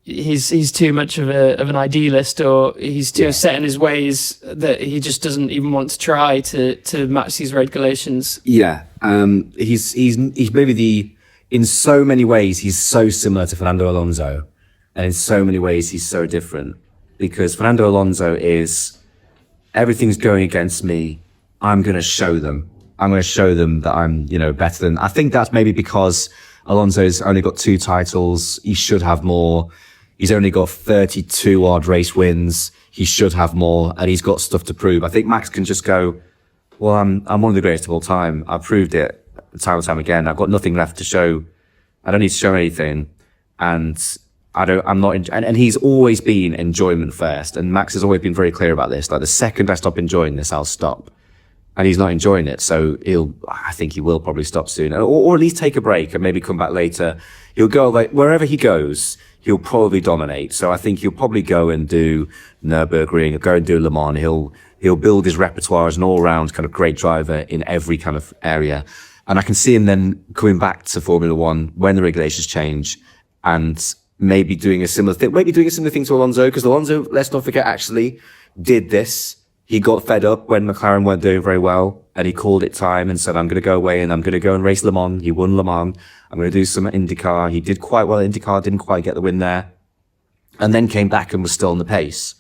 he's too much of an idealist, or he's too set in his ways that he just doesn't even want to try to match these regulations. Yeah. He's maybe in so many ways he's so similar to Fernando Alonso, and in so many ways he's so different, because Fernando Alonso is, everything's going against me. I'm going to show them. I'm going to show them that I'm, better than... I think that's maybe because Alonso's only got 2 titles. He should have more. He's only got 32 odd race wins. He should have more, and he's got stuff to prove. I think Max can just go, well, I'm one of the greatest of all time. I've proved it time and time again. I've got nothing left to show. I don't need to show anything. And and he's always been enjoyment first. And Max has always been very clear about this. Like, the second I stop enjoying this, I'll stop. And he's not enjoying it. So I think he will probably stop soon, or at least take a break and maybe come back later. He'll go, like, wherever he goes, he'll probably dominate. So I think he'll probably go and do Nürburgring, he'll go and do Le Mans. He'll build his repertoire as an all-round kind of great driver in every kind of area. And I can see him then coming back to Formula One when the regulations change, and maybe doing a similar thing to Alonso, because Alonso, let's not forget, actually did this. He got fed up when McLaren weren't doing very well, and he called it time and said, I'm going to go away and I'm going to go and race Le Mans. He won Le Mans. I'm going to do some IndyCar. He did quite well at IndyCar, didn't quite get the win there, and then came back and was still on the pace.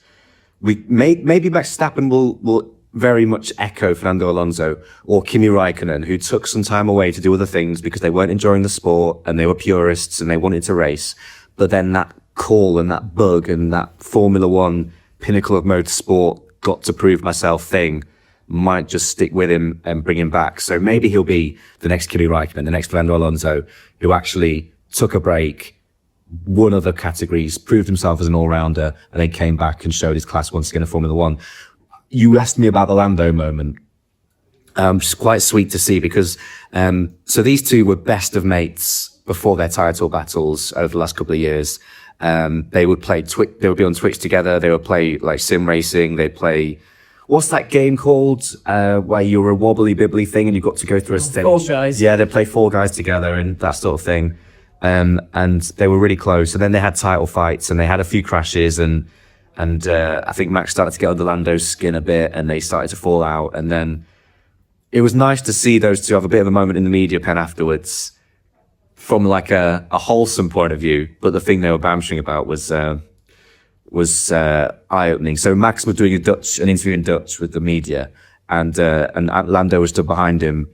Maybe Max Verstappen will very much echo Fernando Alonso or Kimi Räikkönen, who took some time away to do other things because they weren't enjoying the sport and they were purists and they wanted to race. But then that call and that bug and that Formula One pinnacle of motorsport, got to prove myself thing might just stick with him and bring him back. So maybe he'll be the next Kimi Räikkönen, the next Fernando Alonso, who actually took a break, won other categories, proved himself as an all-rounder, and then came back and showed his class once again in Formula One. You asked me about the Lando moment. It's quite sweet to see, because so these two were best of mates before their title battles over the last couple of years. They would be on Twitch together. They would play like sim racing. They'd play, what's that game called? Where you were a wobbly bibbly thing and you got to go through a stage. Fall Guys. Yeah, they'd play Fall Guys together and that sort of thing. And they were really close. And then they had title fights and they had a few crashes, and And I think Max started to get under Lando's skin a bit, and they started to fall out. And then it was nice to see those two have a bit of a moment in the media pen afterwards, from like a wholesome point of view. But the thing they were bantering about was eye-opening. So Max was doing an interview in Dutch with the media, and Lando was stood behind him,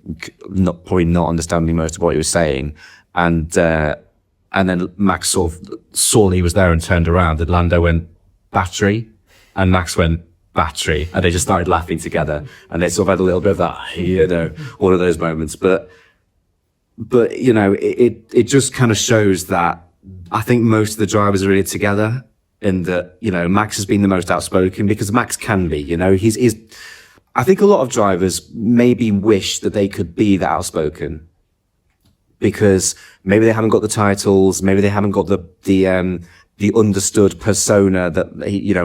probably not understanding most of what he was saying. And then Max sort of saw he was there and turned around, and Lando went, battery, and Max went, battery, and they just started laughing together, and they sort of had a little bit of that, one of those moments. But it just kind of shows that I think most of the drivers are really together, and that, Max has been the most outspoken, because Max can be, he's I think a lot of drivers maybe wish that they could be that outspoken, because maybe they haven't got the titles, maybe they haven't got the understood persona that,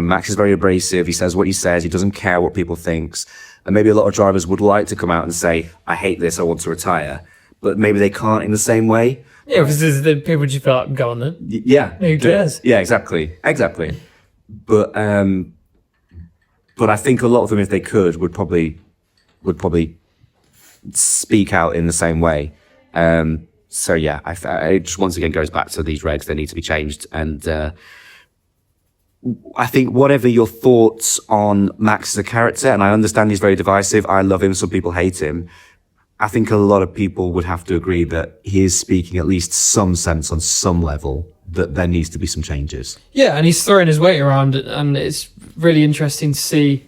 Max is very abrasive. He says what he says. He doesn't care what people thinks. And maybe a lot of drivers would like to come out and say, I hate this, I want to retire. But maybe they can't in the same way. Yeah, because the people just feel like, go on then. Yeah. Who cares? Yeah, exactly. But I think a lot of them, if they could, would probably speak out in the same way. So yeah, it just once again goes back to these regs. They need to be changed. And I think whatever your thoughts on Max as a character, and I understand he's very divisive. I love him. Some people hate him. I think a lot of people would have to agree that he is speaking at least some sense on some level that there needs to be some changes. Yeah, and he's throwing his weight around, and it's really interesting to see,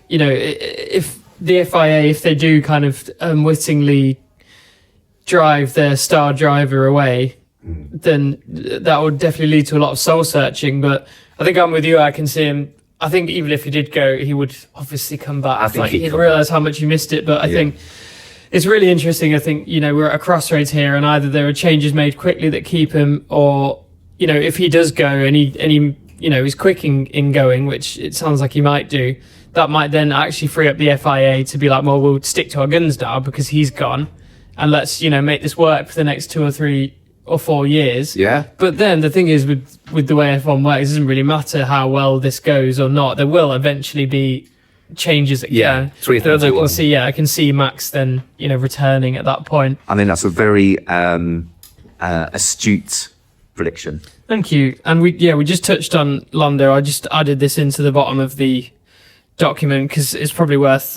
if the FIA, if they do kind of unwittingly drive their star driver away, then that would definitely lead to a lot of soul searching. But I think I'm with you. I can see him. I think even if he did go, he would obviously come back. I think he'd realise how much he missed it. But I think it's really interesting. I think, we're at a crossroads here, and either there are changes made quickly that keep him, or, if he does go and he is quick in going, which it sounds like he might do, that might then actually free up the FIA to be like, well, we'll stick to our guns now because he's gone, and let's, make this work for the next 2 or 3 or 4 years. Yeah. But then the thing is, with the way F1 works, it doesn't really matter how well this goes or not. There will eventually be changes. We'll see. Yeah, I can see Max then, returning at that point. I think that's a very astute prediction. Thank you. And we just touched on Lando. I just added this into the bottom of the document because it's probably worth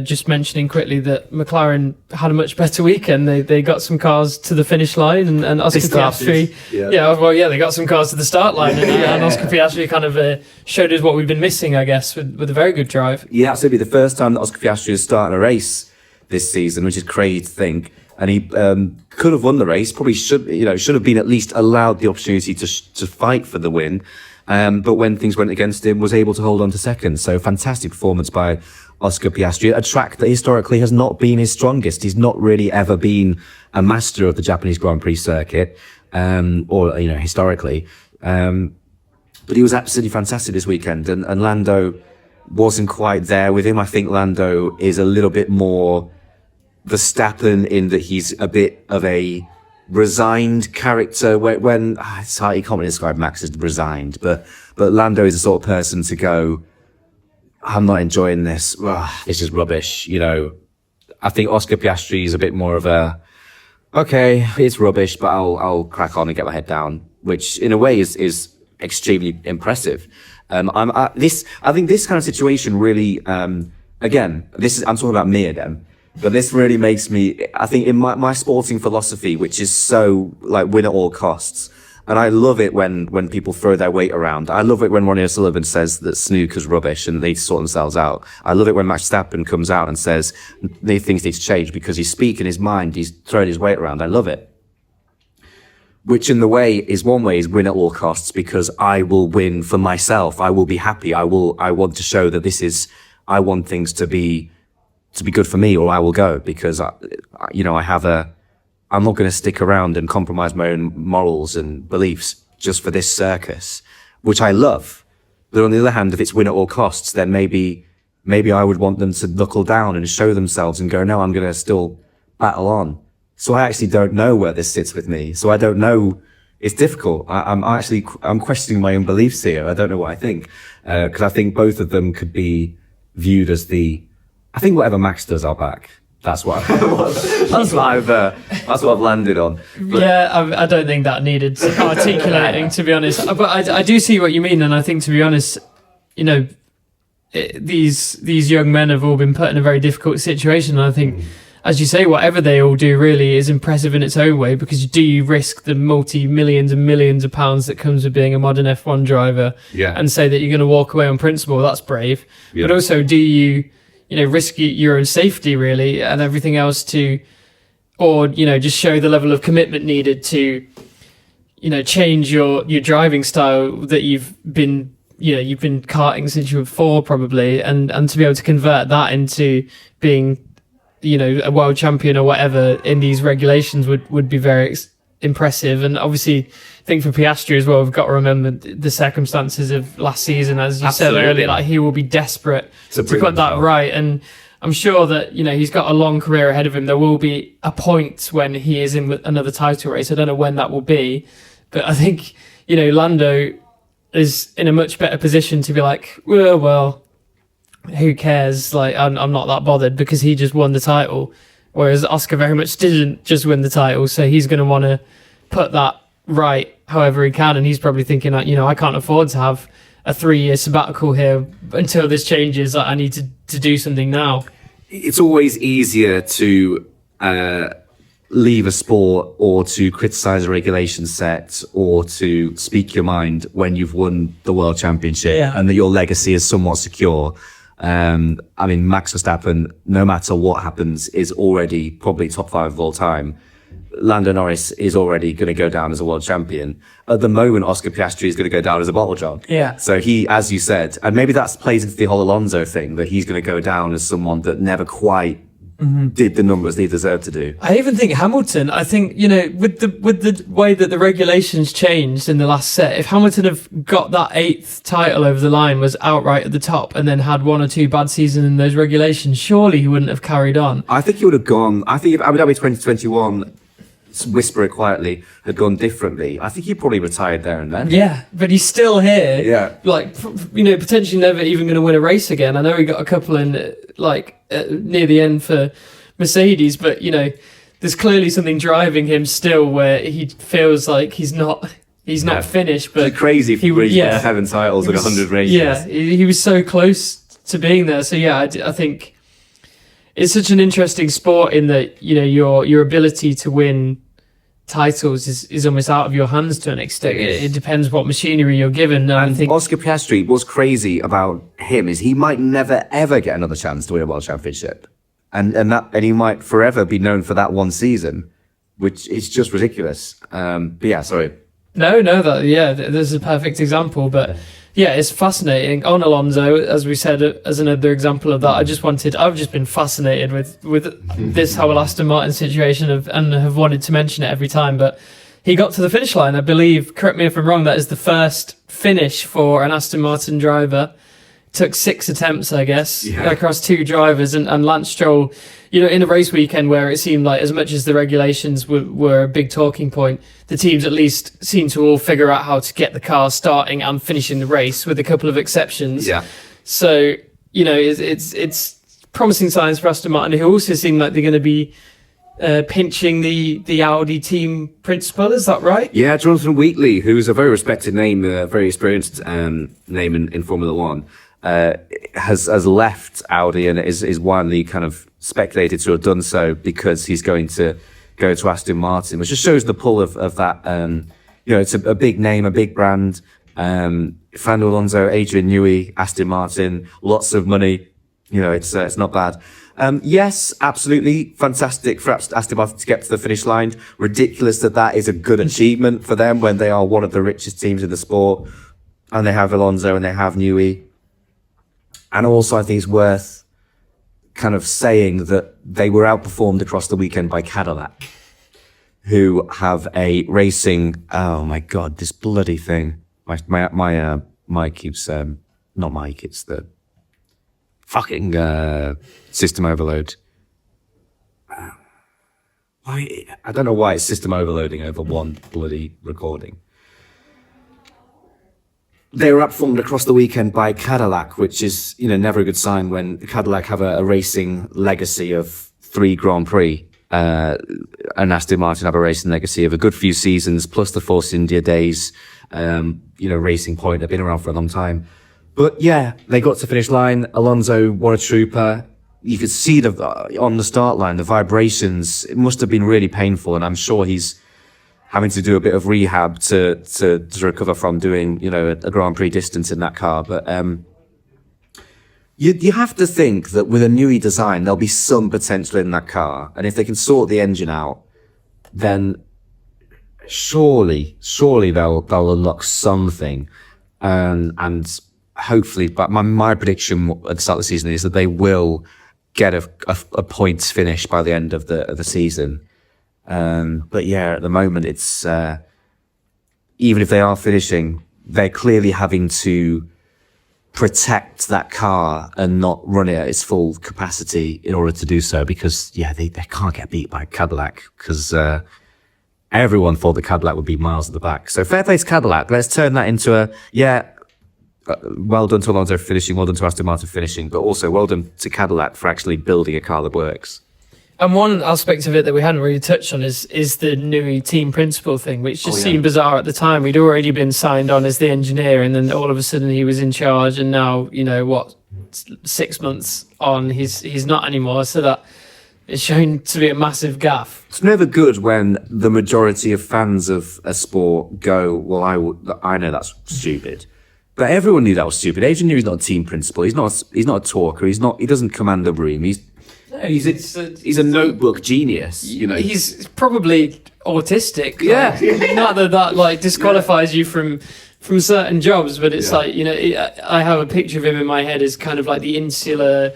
just mentioning quickly that McLaren had a much better weekend. They got some cars to the finish line, and Oscar Piastri. They got some cars to the start line, and Oscar Piastri kind of showed us what we've been missing, I guess, with a very good drive. Yeah, absolutely. The first time that Oscar Piastri is starting a race this season, which is crazy to think. And he could have won the race. Probably should have been at least allowed the opportunity to fight for the win. But when things went against him, was able to hold on to second. So fantastic performance by Oscar Piastri. A track that historically has not been his strongest. He's not really ever been a master of the Japanese Grand Prix circuit, historically. But he was absolutely fantastic this weekend. And Lando wasn't quite there with him. I think Lando is a little bit more Verstappen in that he's a bit of a resigned character. When it's hard, you can't really describe Max as resigned, but Lando is the sort of person to go, I'm not enjoying this. This is rubbish. I think Oscar Piastri is a bit more of a, okay, it's rubbish, but I'll crack on and get my head down, which in a way is extremely impressive. I think this kind of situation really, I'm talking about me again. But this really makes me, I think in my sporting philosophy, which is so like win at all costs. And I love it when people throw their weight around. I love it when Ronnie O'Sullivan says that snooker's rubbish and they sort themselves out. I love it when Max Verstappen comes out and says things need to change because he's speaking his mind, he's throwing his weight around. I love it. Which in the way is one way is win at all costs because I will win for myself. I will be happy. I want to show that I want things to be good for me, or I will go because I'm not going to stick around and compromise my own morals and beliefs just for this circus, which I love. But on the other hand, if it's win at all costs, then maybe I would want them to knuckle down and show themselves and go, no, I'm going to still battle on. So I actually don't know where this sits with me. So I don't know. It's difficult. I'm questioning my own beliefs here. I don't know what I think. Because I think both of them could be viewed as I think whatever Max does, I'll back. That's what that's what I've landed on. But, yeah, I don't think that needed articulating, to be honest. But I do see what you mean, and I think, to be honest, you know, these young men have all been put in a very difficult situation, and I think, as you say, whatever they all do really is impressive in its own way, because do you risk the multi-millions and millions of pounds that comes with being a modern F1 driver and say that you're going to walk away on principle? That's brave. Yeah. But also, do you risk your own safety really and everything else or just show the level of commitment needed to, change your driving style that you've been karting since you were 4 probably, and to be able to convert that into being, a world champion or whatever in these regulations would be very impressive. And obviously, I think for Piastri as well, we've got to remember the circumstances of last season, as you said earlier. Like, he will be desperate to put that right, and I'm sure that he's got a long career ahead of him. There will be a point when he is in another title race. I don't know when that will be, but I think Lando is in a much better position to be like, well, who cares? Like, I'm not that bothered because he just won the title. Whereas Oscar very much didn't just win the title, so he's going to want to put that right however he can, and he's probably thinking, I can't afford to have a 3-year sabbatical here until this changes. I need to do something now. It's always easier to leave a sport or to criticize a regulation set or to speak your mind when you've won the world championship and that your legacy is somewhat secure. Max Verstappen, no matter what happens, is already probably top 5 of all time. Lando Norris is already going to go down as a world champion. At the moment, Oscar Piastri is going to go down as a bottle job. Yeah. So he, as you said, and maybe that plays into the whole Alonso thing, that he's going to go down as someone that never quite did the numbers they deserved to do. I even think Hamilton, with the way that the regulations changed in the last set, if Hamilton have got that 8th title over the line, was outright at the top, and then had 1 or 2 bad seasons in those regulations, surely he wouldn't have carried on. I think he would have gone. I think if Abu Dhabi 2021, whisper it quietly, had gone differently, I think he probably retired there and then. Yeah, but he's still here. Yeah. Potentially never even going to win a race again. I know he got a couple in, near the end for Mercedes, but, there's clearly something driving him still where he feels like he's not finished. But it's crazy if he won 7 titles in 100 races. Yeah, he was so close to being there. So, yeah, I think it's such an interesting sport in that, your ability to win titles is almost out of your hands to an extent. It depends what machinery you're given. And I think Oscar Piastri, what's crazy about him is he might never ever get another chance to win a world championship. And he might forever be known for that one season, which is just ridiculous. But yeah, sorry. No, there's a perfect example, but yeah, it's fascinating. On Alonso, as we said, as another example of that, I've just been fascinated with this whole Aston Martin situation and have wanted to mention it every time, but he got to the finish line, I believe, correct me if I'm wrong, that is the first finish for an Aston Martin driver. Took 6 attempts, I guess, across 2 drivers, and Lance Stroll, in a race weekend where it seemed like as much as the regulations were a big talking point, the teams at least seemed to all figure out how to get the car starting and finishing the race, with a couple of exceptions. Yeah. So, it's promising signs for Aston Martin, who also seem like they're going to be pinching the Audi team principal. Is that right? Yeah, Jonathan Wheatley, who's a very respected name, a very experienced name in Formula One. Has left Audi and is widely kind of speculated to have done so because he's going to go to Aston Martin, which just shows the pull of that. It's a big name, a big brand. Fernando Alonso, Adrian Newey, Aston Martin, lots of money. It's not bad. Yes, absolutely fantastic for Aston Martin to get to the finish line. Ridiculous that is a good achievement for them when they are one of the richest teams in the sport, and they have Alonso and they have Newey. And also, I think it's worth kind of saying that they were outperformed across the weekend by Cadillac, who have a racing. Oh my God, this bloody thing! My mic keeps not mic. It's the fucking system overload. I don't know why it's system overloading over one bloody recording. they were outperformed across the weekend by Cadillac, which is, never a good sign when Cadillac have a racing legacy of 3 Grand Prix. And Aston Martin have a racing legacy of a good few seasons, plus the Force India days. Racing Point have been around for a long time. But yeah, they got to the finish line. Alonso, what a trooper. You could see on the start line, the vibrations. It must have been really painful, and I'm sure he's having to do a bit of rehab to recover from doing, a Grand Prix distance in that car. But you have to think that with a new design, there'll be some potential in that car, and if they can sort the engine out, then surely they'll unlock something, and hopefully. But my prediction at the start of the season is that they will get a points finish by the end of the season. But yeah, at the moment, it's even if they are finishing, they're clearly having to protect that car and not run it at its full capacity in order to do so, because they can't get beat by Cadillac, because everyone thought the Cadillac would be miles at the back. So fair play to Cadillac. Let's turn that into well done to Alonso for finishing, well done to Aston Martin for finishing, but also well done to Cadillac for actually building a car that works. And one aspect of it that we hadn't really touched on is the new team principal thing, which just seemed bizarre at the time. He'd already been signed on as the engineer, and then all of a sudden he was in charge, and now, 6 months on, he's not anymore. So that is shown to be a massive gaffe. It's never good when the majority of fans of a sport go, well, I know that's stupid. But everyone knew that was stupid. Adrian knew he's not a team principal. He's not a talker. He doesn't command the room. He's a notebook genius. He's probably autistic. Yeah. Not that disqualifies you from certain jobs, but it's I have a picture of him in my head as kind of like the insular,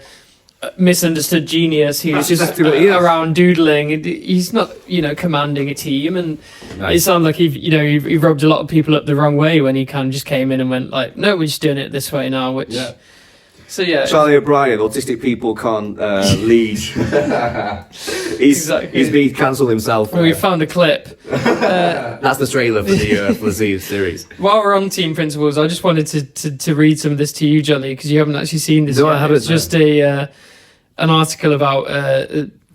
misunderstood genius who's just around doodling. He's not, commanding a team, and it sounds like he rubbed a lot of people up the wrong way when he kind of just came in and went like, no, we're just doing it this way now, which. Yeah. So yeah, Charlie O'Brien, autistic people can't lead. He's been cancelled himself. Well, we found a clip. That's the trailer for the series. While we're on team principals, I just wanted to read some of this to you, Johnny, because you haven't actually seen this. No, I haven't. It's just an article about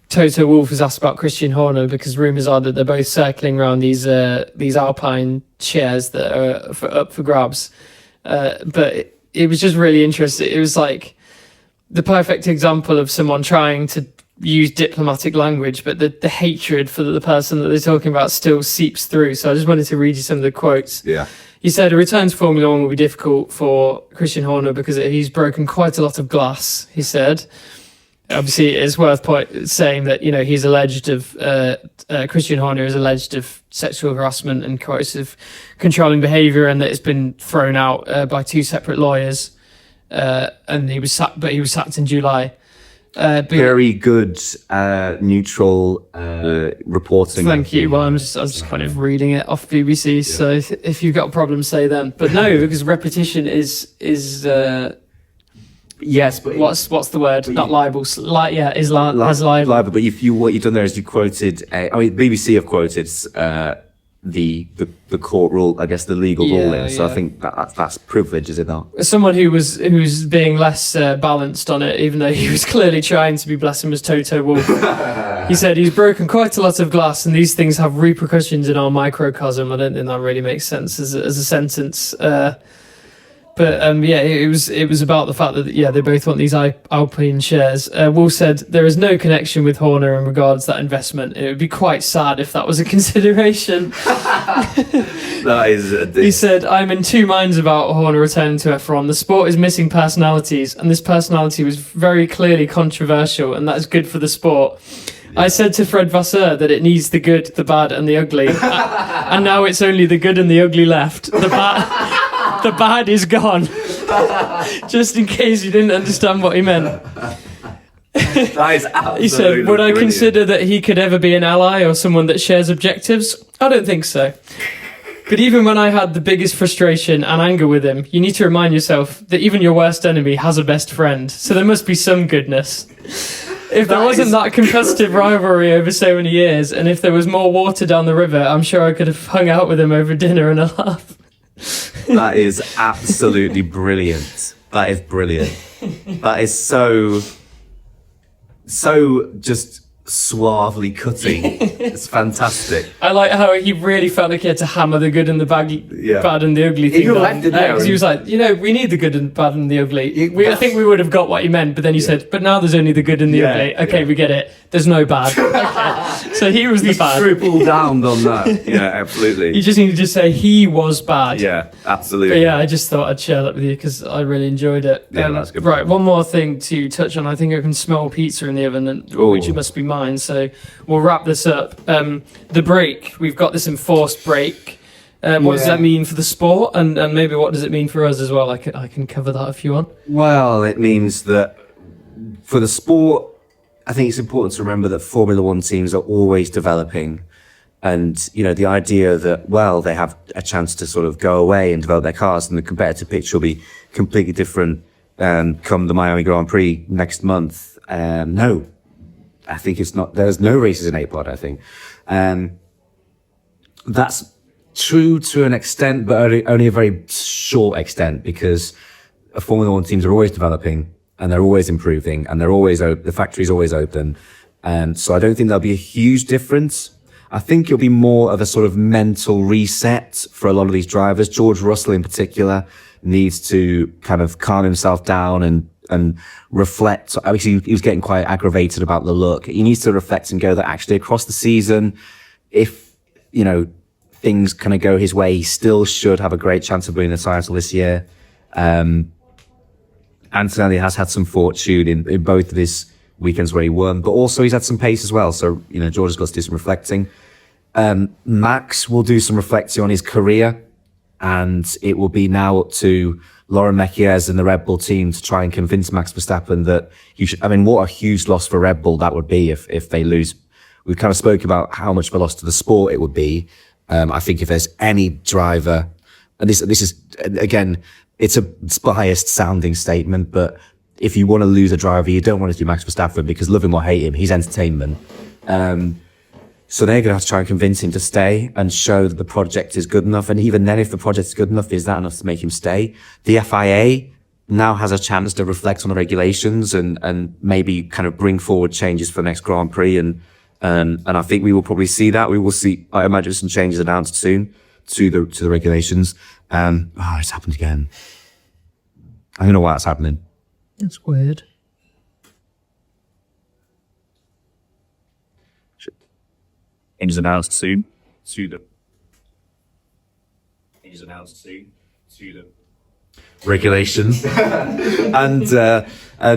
Toto Wolff was asked about Christian Horner, because rumours are that they're both circling around these Alpine shares that are up for grabs, but. It was just really interesting. It was like the perfect example of someone trying to use diplomatic language, but the hatred for the person that they're talking about still seeps through. So I just wanted to read you some of the quotes. Yeah. He said, a return to Formula One will be difficult for Christian Horner because he's broken quite a lot of glass, he said. Obviously, it's worth saying that, he's alleged of, Christian Horner is alleged of sexual harassment and coercive controlling behaviour, and that it's been thrown out by 2 separate lawyers. And he was sacked in July. Very good, neutral reporting. Thank you. Well, I'm just kind of reading it off BBC. Yeah. So if you've got a problem, say then. But no, because repetition is yes, but what's the word? Not libel. Is libel. Libel. But what you've done there is you quoted. BBC have quoted the court rule. I guess the legal ruling. So I think that's privilege, is it not? Someone who's being less balanced on it, even though he was clearly trying to be, bless him, as Toto Wolff. He said he's broken quite a lot of glass, and these things have repercussions in our microcosm. I don't think that really makes sense as a sentence. But it was about the fact that they both want these Alpine shares. Wolff said there is no connection with Horner in regards to that investment. It would be quite sad if that was a consideration. That is. He said, "I'm in 2 minds about Horner returning to F1. The sport is missing personalities, and this personality was very clearly controversial, and that is good for the sport." I said to Fred Vasseur that it needs the good, the bad, and the ugly, and now it's only the good and the ugly left. The bad is gone. Just in case you didn't understand what he meant. That is absolutely He said, would brilliant. I consider that he could ever be an ally or someone that shares objectives? I don't think so. But even when I had the biggest frustration and anger with him, you need to remind yourself that even your worst enemy has a best friend. So there must be some goodness. If there wasn't that competitive rivalry over so many years, and if there was more water down the river, I'm sure I could have hung out with him over dinner and a laugh. That is absolutely brilliant. That is brilliant. That is so just suavely cutting. It's fantastic. I like how he really felt like he had to hammer the good and the bad and the ugly thing. He left it there. 'Cause he was like, we need the good and bad and the ugly. I think we would have got what he meant, but then he said, but now there's only the good and the ugly. Okay, we get it. There's no bad. Okay. So he was the bad. Triple down on that. Yeah, absolutely. You just need to just say he was bad. Yeah, absolutely. But yeah, I just thought I'd share that with you because I really enjoyed it. Yeah, that's good. Right, one more thing to touch on. I think I can smell pizza in the oven, which must be mine. So we'll wrap this up. The break, we've got this enforced break. What does that mean for the sport, and maybe what does it mean for us as well? I can cover that if you want. Well, it means that for the sport, I think it's important to remember that Formula One teams are always developing. And, the idea that, they have a chance to sort of go away and develop their cars and the competitive picture will be completely different come the Miami Grand Prix next month. No, I think it's not. There's no races in A-Pod, I think. That's true to an extent, but only a very short extent, because Formula One teams are always developing and they're always improving and they're always the factory's always open. So I don't think there'll be a huge difference. I think it'll be more of a sort of mental reset for a lot of these drivers. George Russell in particular needs to kind of calm himself down and reflect. Obviously, he was getting quite aggravated about the look. He needs to reflect and go that actually across the season, if, things kind of go his way, he still should have a great chance of winning the title this year. Antonelli has had some fortune in both of his weekends where he won, but also he's had some pace as well. So, George has got to do some reflecting. Max will do some reflecting on his career, and it will be now up to Laurent Mekies and the Red Bull team to try and convince Max Verstappen that what a huge loss for Red Bull that would be if they lose. We've kind of spoke about how much of a loss to the sport it would be. I think if there's any driver, and this is, again, it's a biased sounding statement, but if you want to lose a driver, you don't want it to be Max Verstappen, because love him or hate him, he's entertainment. So they're going to have to try and convince him to stay and show that the project is good enough. And even then, if the project is good enough, is that enough to make him stay? The FIA now has a chance to reflect on the regulations and maybe kind of bring forward changes for the next Grand Prix. And I think we will probably see that. We will see, I imagine, some changes announced soon to the regulations. It's happened again. I don't know why it's happening. That's weird. Changes announced soon to the changes announced soon to the regulations. and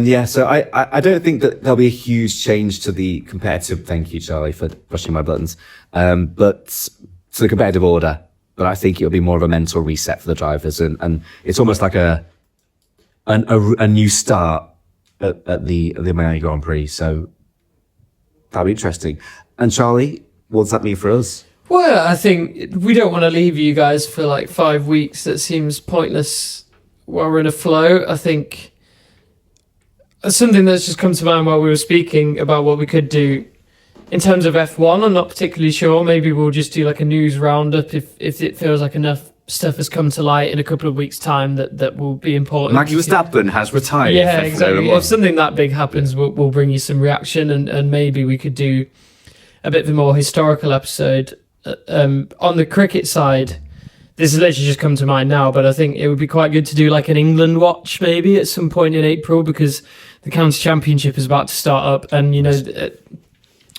yeah, so I don't think that there'll be a huge change to the competitive. Thank you, Charlie, for pushing my buttons. But to the competitive order. But I think it'll be more of a mental reset for the drivers, and it's almost like a new start at the Miami Grand Prix. So that'll be interesting. And Charlie, what does that mean for us? Well, I think we don't want to leave you guys for like 5 weeks. That seems pointless while we're in a flow. I think something that's just come to mind while we were speaking about what we could do in terms of F1, I'm not particularly sure. Maybe we'll just do like a news roundup if it feels like enough stuff has come to light in a couple of weeks' time that will be important. Max Verstappen has retired. Yeah, exactly. If something that big happens, we'll bring you some reaction, and maybe we could do a bit of a more historical episode. On the cricket side, this has literally just come to mind now, but I think it would be quite good to do like an England watch maybe at some point in April, because the county championship is about to start up, and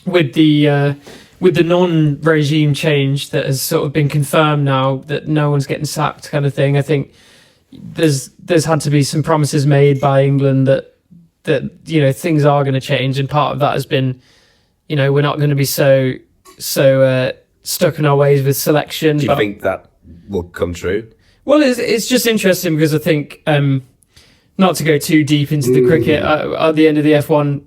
with the non-regime change that has sort of been confirmed now that no one's getting sacked kind of thing, I think there's had to be some promises made by England that things are going to change, and part of that has been we're not going to be so stuck in our ways with selection. Do you think that will come true? Well, it's just interesting because I think not to go too deep into the cricket at the end of the F1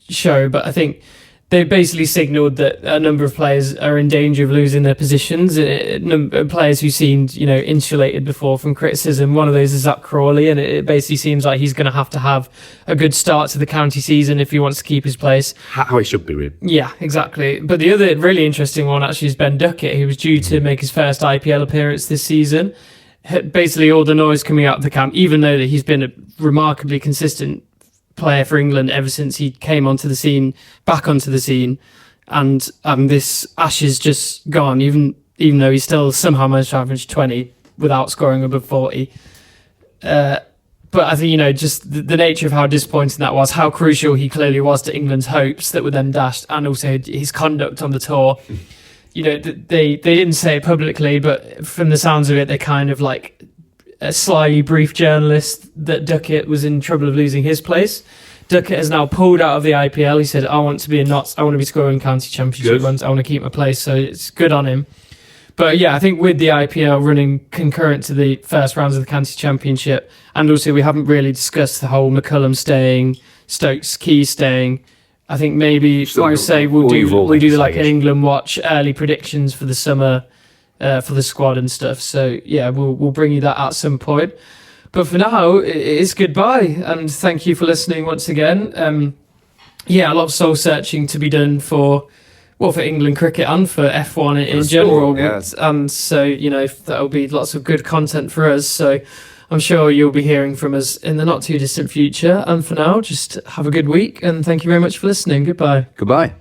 show, but I think they basically signalled that a number of players are in danger of losing their positions. Players who seemed, insulated before from criticism. One of those is Zach Crawley, and it basically seems like he's going to have a good start to the county season if he wants to keep his place. How it should be, really. Yeah, exactly. But the other really interesting one actually is Ben Duckett, who was due to make his first IPL appearance this season. basically all the noise coming out of the camp, even though that he's been a remarkably consistent player for England ever since he came back onto the scene, and this Ashes just gone, even though he still somehow managed to average 20 without scoring above 40. But I think, just the nature of how disappointing that was, how crucial he clearly was to England's hopes that were then dashed, and also his conduct on the tour. They didn't say it publicly, but from the sounds of it, they kind of like a slyly briefed journalist that Duckett was in trouble of losing his place. Duckett has now pulled out of the IPL. He said, I want to be in Notts. I want to be scoring county championship runs. I want to keep my place. So it's good on him. But yeah, I think with the IPL running concurrent to the first rounds of the county championship, and also we haven't really discussed the whole McCullum staying, Stokes Key staying. I think maybe we'll do like an England watch, early predictions for the summer, for the squad and stuff. So yeah, we'll bring you that at some point. But for now, it's goodbye, and thank you for listening once again. A lot of soul searching to be done for England cricket and for F1 in general. Yeah. And so that'll be lots of good content for us. So I'm sure you'll be hearing from us in the not too distant future. And for now, just have a good week, and thank you very much for listening. Goodbye. Goodbye.